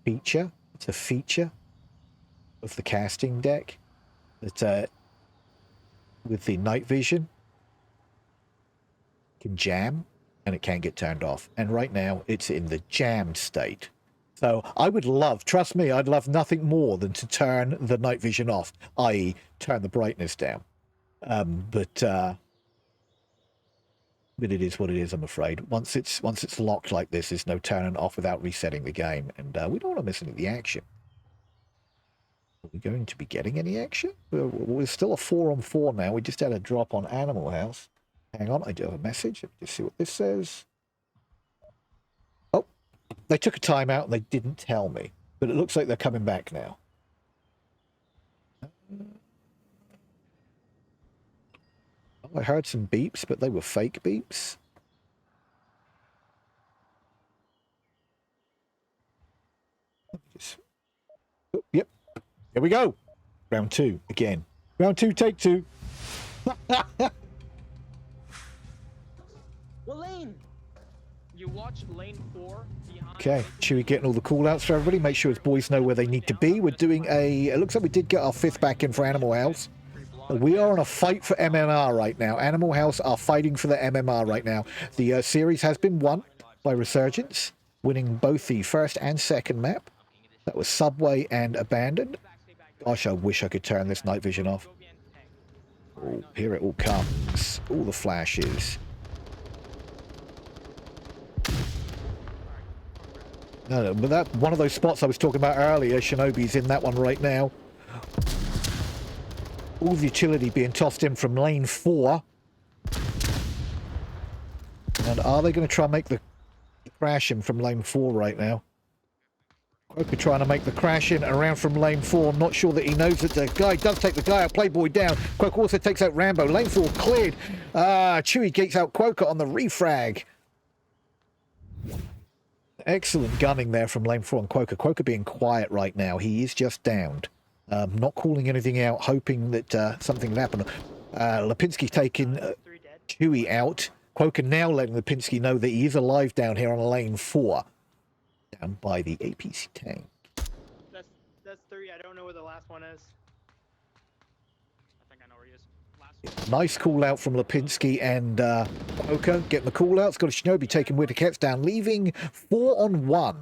feature. It's a feature of the casting deck that with the night vision can jam and it can't get turned off. And right now it's in the jammed state. So I would love, trust me, I'd love nothing more than to turn the night vision off, i.e. turn the brightness down. But it is what it is, I'm afraid. Once it's locked like this, there's no turning it off without resetting the game, and we don't want to miss any of the action. Are we going to be getting any action? We're still a 4-on-4 now. We just had a drop on Animal House. Hang on, I do have a message. Let me just see what this says. Oh, they took a timeout and they didn't tell me, but it looks like they're coming back now. I heard some beeps, but they were fake beeps. Oh, yep. Here we go. Round 2 again. Round 2, take 2. Well, Lane! You watch lane 4 behind. Okay, Chewie getting all the call-outs for everybody. Make sure his boys know where they need to be. We're doing a... It looks like we did get our 5th back in for Animal House. We are on a fight for MMR right now. Animal House are fighting for the MMR right now. The series has been won by Resurgence, winning both the first and second map. That was Subway and Abandoned. Gosh, I wish I could turn this night vision off. Oh, here it all comes. All the flashes. No, but that one of those spots I was talking about earlier, Shinobi's in that one right now. All the utility being tossed in from lane 4. And are they going to try and make the crash in from lane 4 right now? Quoker trying to make the crash in around from lane 4. I'm not sure that he knows that the guy does take the guy out. Playboy down. Quoker also takes out Rambo. Lane 4 cleared. Chewie gets out Quoker on the refrag. Excellent gunning there from lane 4 on Quoker. Quoker being quiet right now. He is just downed. Not calling anything out, hoping that something would happen. Lipinski taking Chewie out. Quoker now letting Lipinski know that he is alive down here on lane 4. Down by the APC tank. That's 3. I don't know where the last one is. I think I know where he is. Nice call out from Lipinski and Quoker getting the call out. It's got a Shinobi taking Whittakett's down, leaving 4-on-1.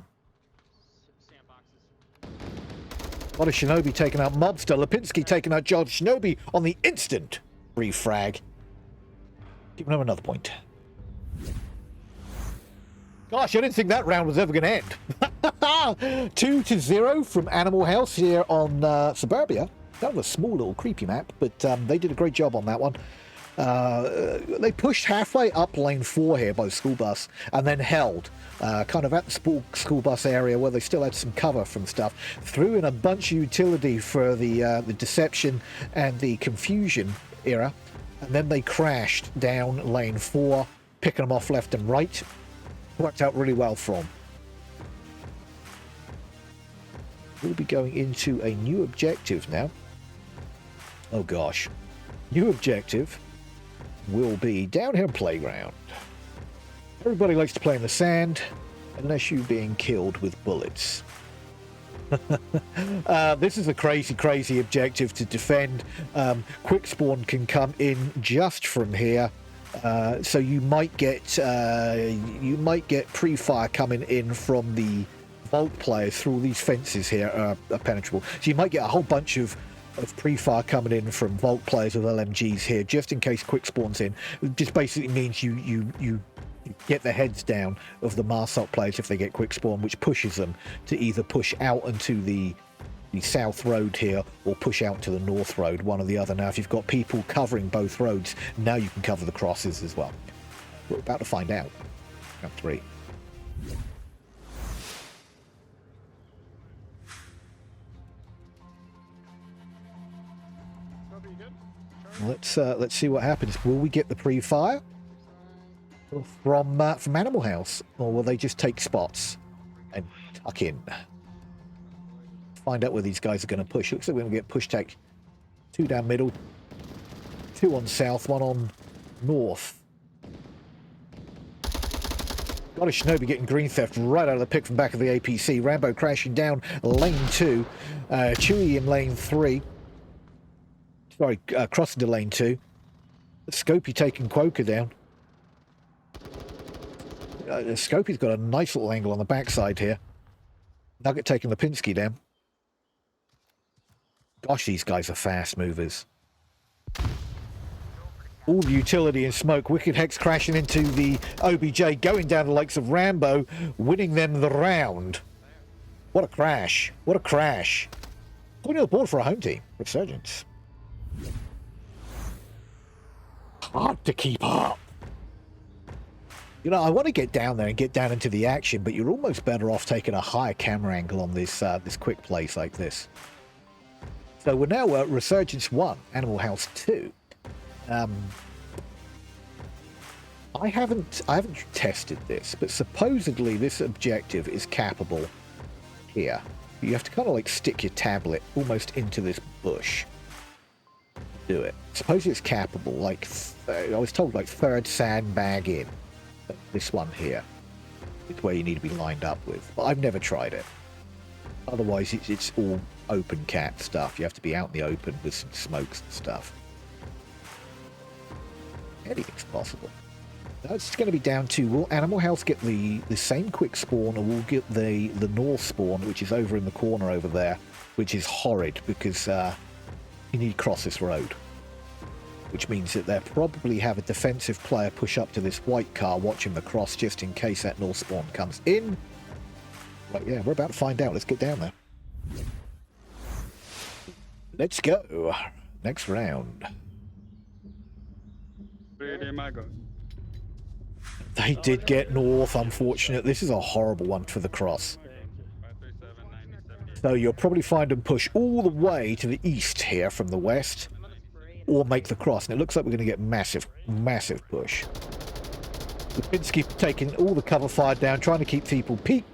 What a Shinobi taking out Mobster. Lipinski taking out John Shinobi on the instant refrag. Giving him another point. Gosh, I didn't think that round was ever going to end. 2-0 from Animal House here on Suburbia. That was a small little creepy map, but they did a great job on that one. They pushed halfway up lane 4 here by the school bus and then held kind of at the school bus area where they still had some cover from stuff. Threw in a bunch of utility for the deception and the confusion era, and then they crashed down lane 4, picking them off left and right. Worked out really well for them. We'll be going into a new objective now. Oh gosh. New objective will be downhill playground. Everybody likes to play in the sand, unless you're being killed with bullets. This is a crazy objective to defend. Quick spawn can come in just from here. So you might get pre-fire coming in from the vault players through all these fences here are penetrable. So you might get a whole bunch of pre-fire coming in from vault players with LMGs here, just in case quick spawns in. It just basically means you get the heads down of the Marsop players if they get quick spawn, which pushes them to either push out into the south road here or push out to the north road, one or the other. Now, if you've got people covering both roads, now you can cover the crosses as well. We're about to find out. Round 3. Let's see what happens. Will we get the pre-fire from Animal House, or will they just take spots and tuck in? Find out where these guys are going to push. Looks like we're going to get push tech. 2 down middle, 2 on south, 1 on north. Got a Shinobi getting green theft right out of the pick from back of the APC. Rambo crashing down lane 2. Chewie in lane 3. Sorry, crossing to lane 2. Scopey taking Quoker down. Scopey's got a nice little angle on the backside here. Nugget taking Lipinski down. Gosh, these guys are fast movers. All the utility and smoke. Wicked Hex crashing into the OBJ, going down the likes of Rambo, winning them the round. What a crash. What a crash. Point on the board for a home team. Resurgence. Hard to keep up. You know, I want to get down there and get down into the action, but you're almost better off taking a higher camera angle on this this quick place like this. So we're now at Resurgence 1, Animal House 2. I haven't tested this, but supposedly this objective is cappable here. You have to kind of like stick your tablet almost into this bush. Do it. Supposedly it's cappable, like I was told like third sandbag in. This one here is where you need to be lined up with, but I've never tried it. Otherwise it's all open cap stuff. You have to be out in the open with some smokes and stuff. Anything's possible. Now it's going to be down to, will Animal House get the same quick spawn, or will get the north spawn, which is over in the corner over there, which is horrid because you need to cross this road. Which means that they'll probably have a defensive player push up to this white car watching the cross just in case that north spawn comes in. Right, yeah, we're about to find out. Let's get down there. Let's go. Next round. Where am I going? They did get north, unfortunate. This is a horrible one for the cross. 537, 90, So you'll probably find them push all the way to the east here from the west, or make the cross. And it looks like we're going to get massive, massive push. Lipinski taking all the cover fire down, trying to keep people peak,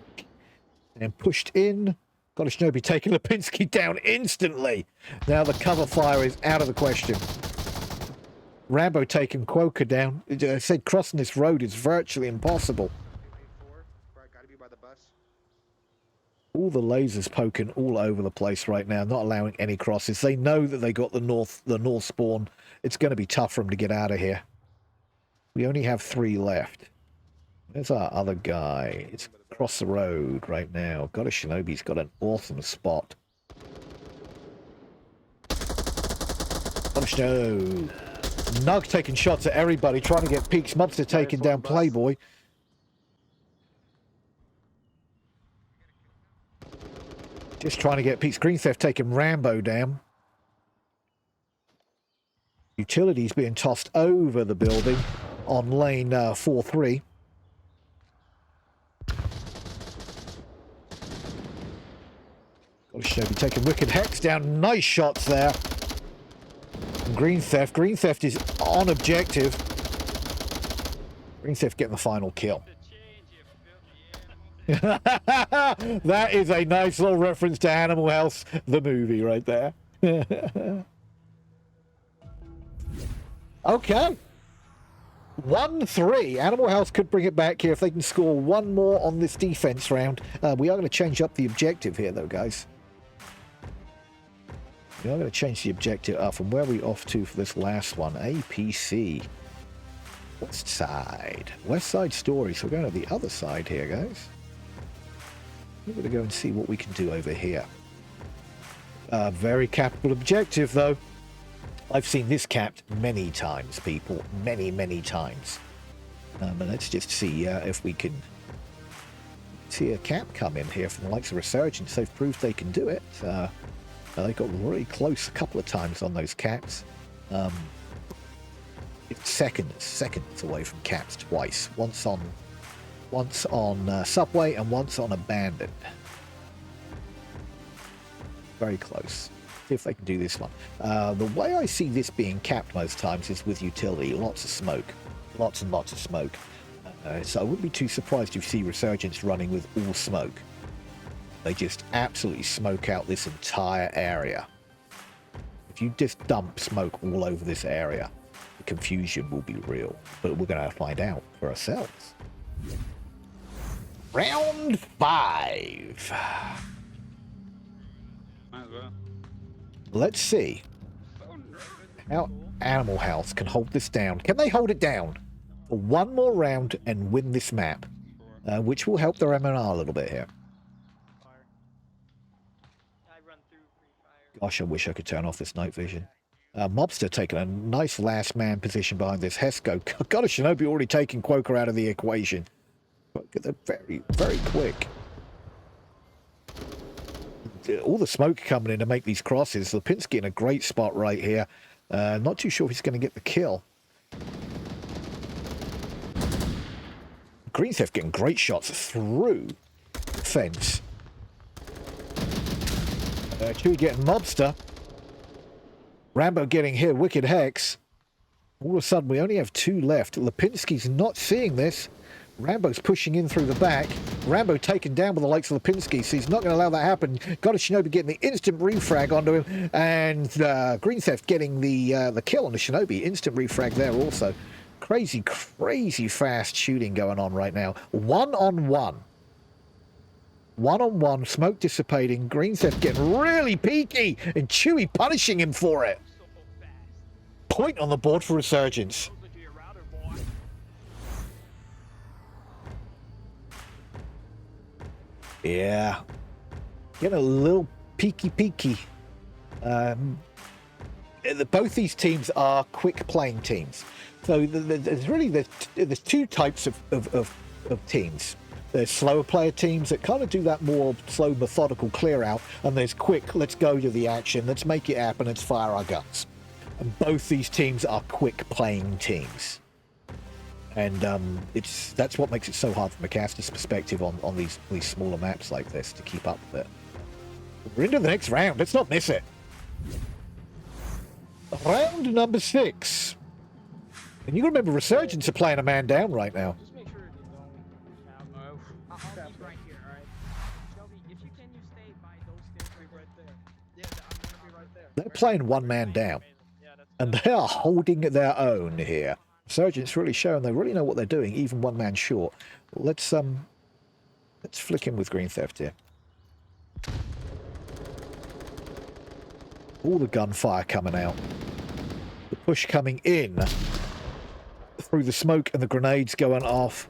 and pushed in. Got a Shinobi taking Lipinski down instantly. Now the cover fire is out of the question. Rambo taking Quoker down. I said crossing this road is virtually impossible. All the lasers poking all over the place right now, not allowing any crosses. They know that they got the north spawn. It's going to be tough for them to get out of here. We only have 3 left. There's our other guy. It's across the road right now. Got a Shinobi's got an awesome spot. Got a Shinobi. Nug taking shots at everybody, trying to get peaks. Mobster taking down Playboy. Just trying to get peaks. Green Theft taking Rambo down. Utilities being tossed over the building on lane 4-3. Got a Shinobi taking Wicked Hex down. Nice shots there. Green Theft. Green Theft is on objective. Green Theft getting the final kill. That is a nice little reference to Animal House, the movie right there. Okay. 1-3. Animal House could bring it back here if they can score one more on this defense round. We are going to change up the objective here, though, guys. We are going to change the objective up from where we off to for this last one. APC. West side. West side story. So we're going to the other side here, guys. We're going to go and see what we can do over here. Very capital objective, though. I've seen this capped many times, people. Many, many times. But let's just see if we can see a cap come in here from the likes of Resurgence. They've proved they can do it. They got really close a couple of times on those caps. It's seconds away from caps twice. Once on Subway and once on Abandoned. Very close. See if they can do this one. The way I see this being capped most times is with utility. Lots of smoke. Lots and lots of smoke. So I wouldn't be too surprised if you see Resurgence running with all smoke. They just absolutely smoke out this entire area. If you just dump smoke all over this area, the confusion will be real. But we're going to find out for ourselves. Round 5. Might as well. Let's see how Animal House can hold this down. Can they hold it down for one more round and win this map? Which will help their MNR a little bit here. Gosh, I wish I could turn off this night vision. Mobster taking a nice last man position behind this Hesco. Got a Shinobi already taking Quoker out of the equation. But they're very, very quick. All the smoke coming in to make these crosses. Lipinski in a great spot right here. Not too sure if he's going to get the kill. Green Theft getting great shots through the fence. Chewie getting Mobster. Rambo getting hit. Wicked Hex. All of a sudden, we only have 2 left. Lipinski's not seeing this. Rambo's pushing in through the back. Rambo taken down with the likes of Lipinski, so he's not going to allow that happen. Got a Shinobi getting the instant refrag onto him, and Green Theft getting the kill on the Shinobi. Instant refrag there also. Crazy, crazy fast shooting going on right now. 1-on-1. 1-on-1, smoke dissipating. Green Theft getting really peaky, and Chewie punishing him for it. Point on the board for Resurgence. Yeah, getting a little peaky. Both these teams are quick playing teams. So there's 2 types of teams. There's slower player teams that kind of do that more slow, methodical clear out, and there's quick, let's go to the action, let's make it happen, let's fire our guns. And both these teams are quick playing teams. And that's what makes it so hard from a caster's perspective on these smaller maps like this to keep up with it. We're into the next round. Let's not miss it. Round number 6. And you got to remember, Resurgence are playing a man down right now. Just make sure you don't have. I'll be right here, alright? Shelby, if you can, you stay by those stairs right there. Yeah, I'm gonna be right there. They're playing one man down. And they are holding their own here. Resurgence really showing they really know what they're doing, even one man short. Let's flick in with Green Theft here. All the gunfire coming out. The push coming in through the smoke and the grenades going off.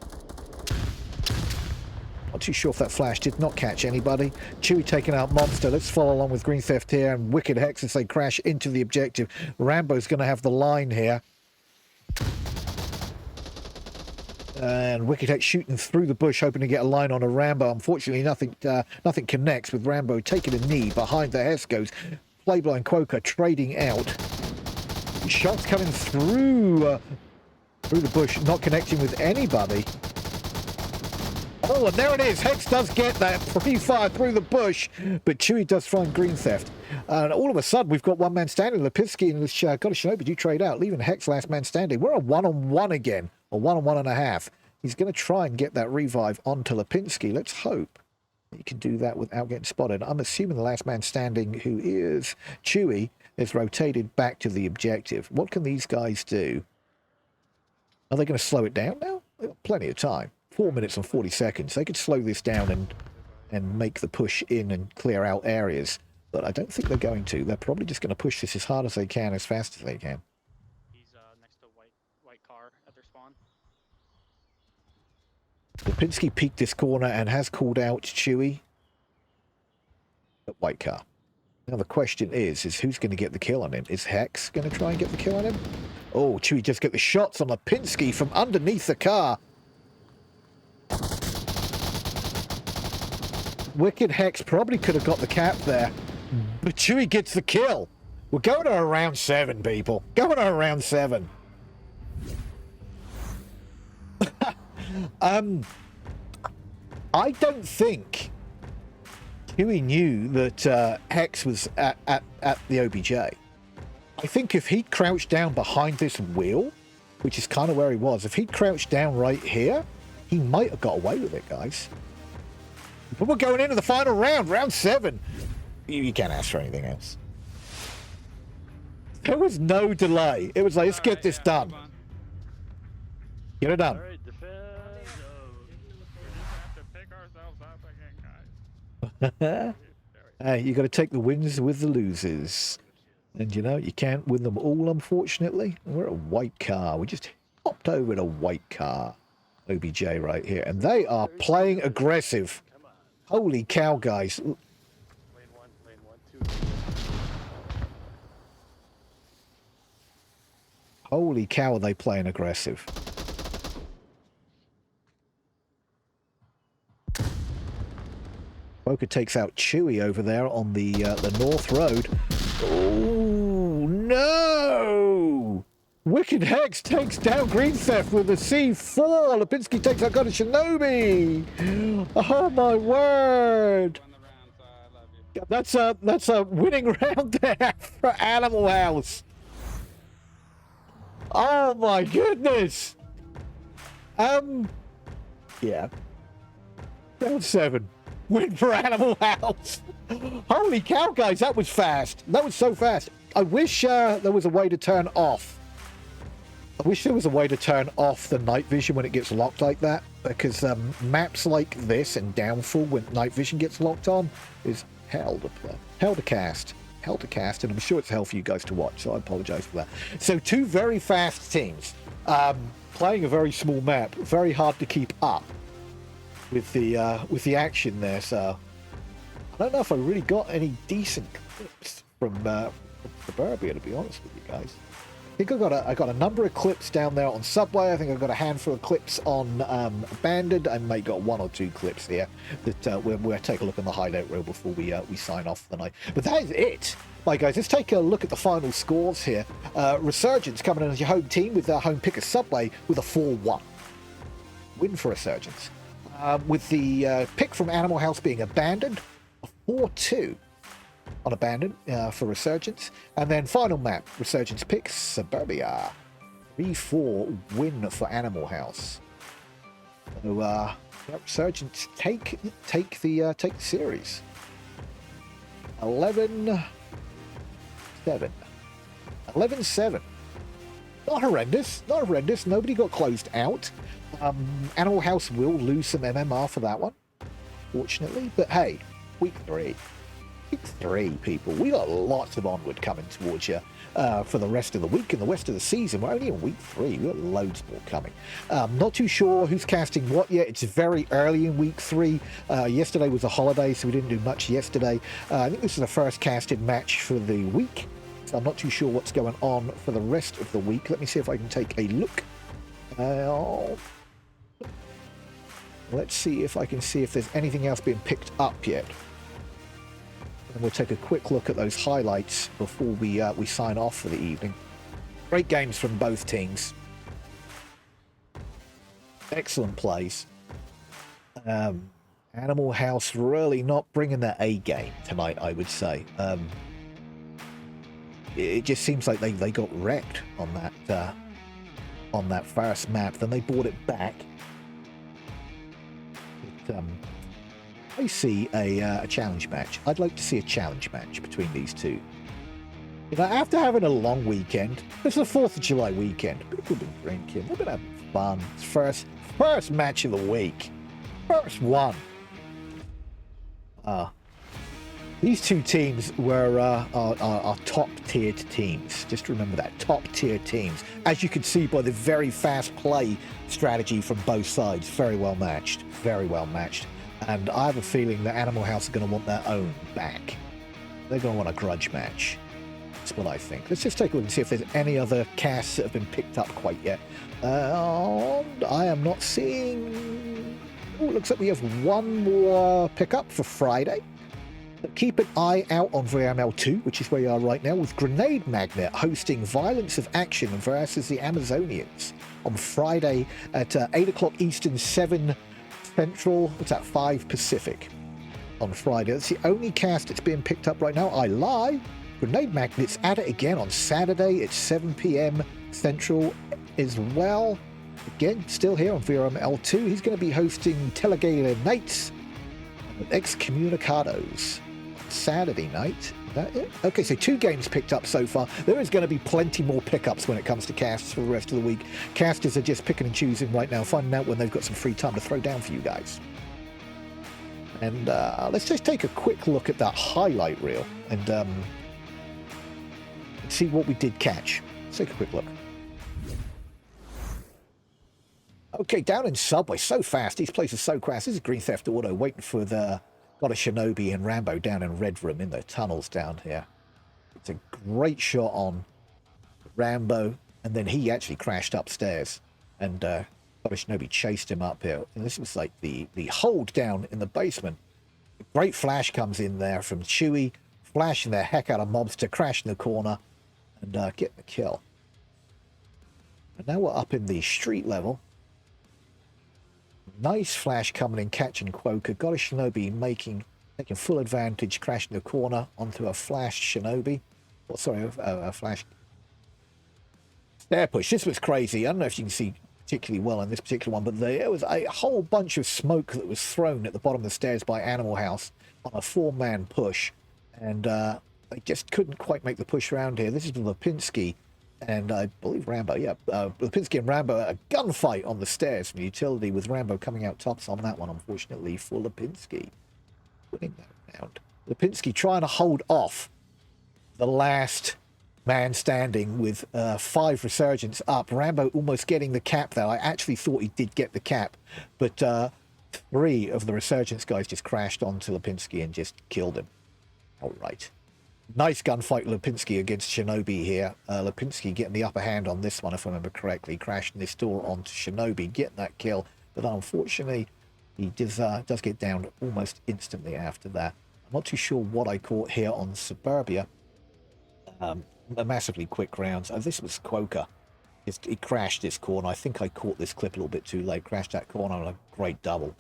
Not too sure if that flash did not catch anybody. Chewie taking out Monster. Let's follow along with Green Theft here and Wicked Hex as they crash into the objective. Rambo's going to have the line here. And Wicked Hex shooting through the bush, hoping to get a line on a Rambo. Unfortunately, nothing connects with Rambo taking a knee behind the Hescos. Playboy and Quoker trading out. Shots coming through the bush, not connecting with anybody. Oh, and there it is. Hex does get that pre-fire through the bush, but Chewie does find Green Theft. And all of a sudden, we've got one man standing. Lipinski and got a Shinobi do trade out, leaving Hex last man standing. We're a 1-on-1 again, or 1-on-1.5. He's going to try and get that revive onto Lipinski. Let's hope he can do that without getting spotted. I'm assuming the last man standing, who is Chewie, is rotated back to the objective. What can these guys do? Are they going to slow it down now? They've got plenty of time. 4 minutes and 40 seconds. They could slow this down and make the push in and clear out areas. But I don't think they're going to. They're probably just going to push this as hard as they can, as fast as they can. He's next to white car at their spawn. Lipinski peeked this corner and has called out Chewie at white car. Now the question is who's going to get the kill on him? Is Hex going to try and get the kill on him? Oh, Chewie just get the shots on Lipinski from underneath the car. Wicked Hex probably could have got the cap there, but Chewie gets the kill. We're going to round 7, people. Going to round 7. I don't think Chewie knew that Hex was at the OBJ. I think if he'd crouched down behind this wheel, which is kind of where he was, if he'd crouched down right here, he might have got away with it, guys. But we're going into the final round, round 7. You can't ask for anything else. There was no delay. It was like, let's get this done. Get it done. Alright, defend. We're just have to pick ourselves up again, guys. Hey, you got to take the wins with the losers. And you know, you can't win them all, unfortunately. We're a white car. We just hopped over to white car. OBJ right here. And they are playing aggressive. Holy cow, guys. Lane one, 2. Holy cow, are they playing aggressive. Boca takes out Chewie over there on the North Road. Oh, no! Wicked Hex takes down Green Theft with a C4. Lipinski takes out God of Shinobi. Oh, my word. That's a winning round there for Animal House. Oh my goodness. Yeah. Round 7. Win for Animal House. Holy cow, guys, that was fast. That was so fast. I wish there was a way to turn off. I wish there was a way to turn off the night vision when it gets locked like that, because maps like this and Downfall, when night vision gets locked on, is hell to play. Hell to cast, and I'm sure it's hell for you guys to watch, so I apologize for that. So 2 very fast teams, playing a very small map, very hard to keep up with the action there, so I don't know if I really got any decent clips from Suburbia, to be honest with you guys. I think I got a number of clips down there on Subway. I think I've got a handful of clips on Abandoned. I may got 1 or 2 clips here that we'll take a look on the hideout reel before we sign off for the night. But that is it. Right, guys, let's take a look at the final scores here. Resurgence coming in as your home team with their home picker Subway with a 4-1. Win for Resurgence. With the pick from Animal House being Abandoned, a 4-2. On Abandoned for Resurgence. And then final map, Resurgence picks Suburbia. 3-4 win for Animal House. So Resurgence take the series. 11-7. 11-7. Not horrendous. Not horrendous. Nobody got closed out. Animal House will lose some MMR for that one, fortunately. But hey, week 3. Week 3, people. We got lots of Onward coming towards you for the rest of the week and the rest of the season. We're only in week 3. We've got loads more coming. Not too sure who's casting what yet. It's very early in week 3. Yesterday was a holiday, so we didn't do much yesterday. I think this is the first casted match for the week. So I'm not too sure what's going on for the rest of the week. Let me see if I can take a look. Let's see if I can see if there's anything else being picked up yet. And we'll take a quick look at those highlights before we sign off for the evening. Great games from both teams. Excellent plays. Animal House really not bringing their A game tonight, I would say. It just seems like they got wrecked on that first map. Then they brought it back. But, I see a challenge match. I'd like to see a challenge match between these two. You know, after having a long weekend, this is the 4th of July weekend. People have been drinking. They've been having fun. It's first match of the week. First one. These two teams were are top-tiered teams. Just remember that. Top-tier teams. As you can see by the very fast play strategy from both sides. Very well matched. Very well matched. And I have a feeling that Animal House are going to want their own back. They're going to want a grudge match. That's what I think. Let's just take a look and see if there's any other casts that have been picked up quite yet. I am not seeing... Oh, it looks like we have one more pickup for Friday. But keep an eye out on VRML 2, which is where you are right now, with Grenade Magnet hosting Violence of Action versus the Amazonians on Friday at 8 o'clock Eastern, 7 Central, what's that, 5 Pacific on Friday. That's the only cast that's being picked up right now. I lie. Grenade Magnet's at it again on Saturday at 7 p.m. Central as well. Again, still here on VRML 2. He's going to be hosting Telegator Nights with Excommunicados Saturday night. Is that it? Okay, so 2 games picked up so far. There is going to be plenty more pickups when it comes to casts for the rest of the week. Casters are just picking and choosing right now, finding out when they've got some free time to throw down for you guys. And let's just take a quick look at that highlight reel and see what we did catch. Let's take a quick look. Okay, down in Subway, so fast. These places are so fast. This is Green Theft Auto waiting for the God of Shinobi and Rambo down in Red Room in the tunnels down here. It's a great shot on Rambo and then he actually crashed upstairs, and Shinobi chased him up here. And this was like the hold down in the basement. A great flash comes in there from Chewie, flashing the heck out of Mobster, crashing the corner, and getting the kill. And now we're up in the street level. Nice flash coming in, catching Quoker. Got a Shinobi taking full advantage, crashing the corner onto a flash Shinobi. Oh, sorry, a flash stair push. This was crazy. I don't know if you can see particularly well in this particular one, but there was a whole bunch of smoke that was thrown at the bottom of the stairs by Animal House on a 4-man push, and they just couldn't quite make the push around here. This is Lipinski and I believe Rambo. Yeah, Lipinski and Rambo, a gunfight on the stairs from utility, with Rambo coming out tops on that one, unfortunately, for Lipinski. Winning that round. Lipinski trying to hold off the last man standing with 5 resurgents up. Rambo almost getting the cap there. I actually thought he did get the cap, but 3 of the resurgence guys just crashed onto Lipinski and just killed him. All right. Nice gunfight, Lipinski against Shinobi here. Lipinski getting the upper hand on this one, if I remember correctly, crashing this door onto Shinobi, getting that kill, but unfortunately he does get down almost instantly after that. I'm not too sure what I caught here on Suburbia. A massively quick rounds. This was Quoker. He crashed this corner. I think I caught this clip a little bit too late. Crashed that corner on a great double.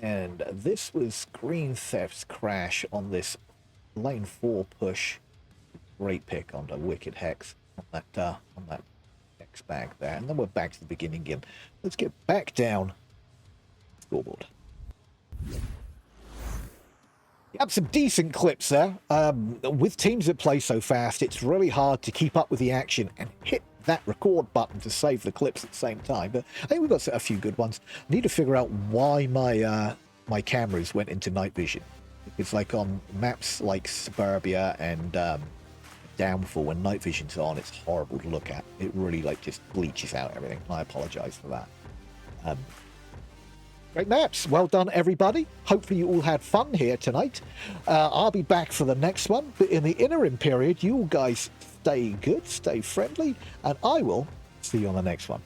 And this was Green Theft's crash on this lane 4 push. Great pick on the Wicked Hex on that Hex bag there. And then we're back to the beginning again. Let's get back down scoreboard. You have some decent clips there. With teams that play so fast, it's really hard to keep up with the action and hit that record button to save the clips at the same time. But I think we've got a few good ones. I need to figure out why my cameras went into night vision. It's like on maps like Suburbia and Downfall, when night vision's on, it's horrible to look at. It really just bleaches out everything. I apologize for that. Great maps. Well done, everybody. Hopefully you all had fun here tonight. I'll be back for the next one. But in the interim period, you guys stay good, stay friendly, and I will see you on the next one.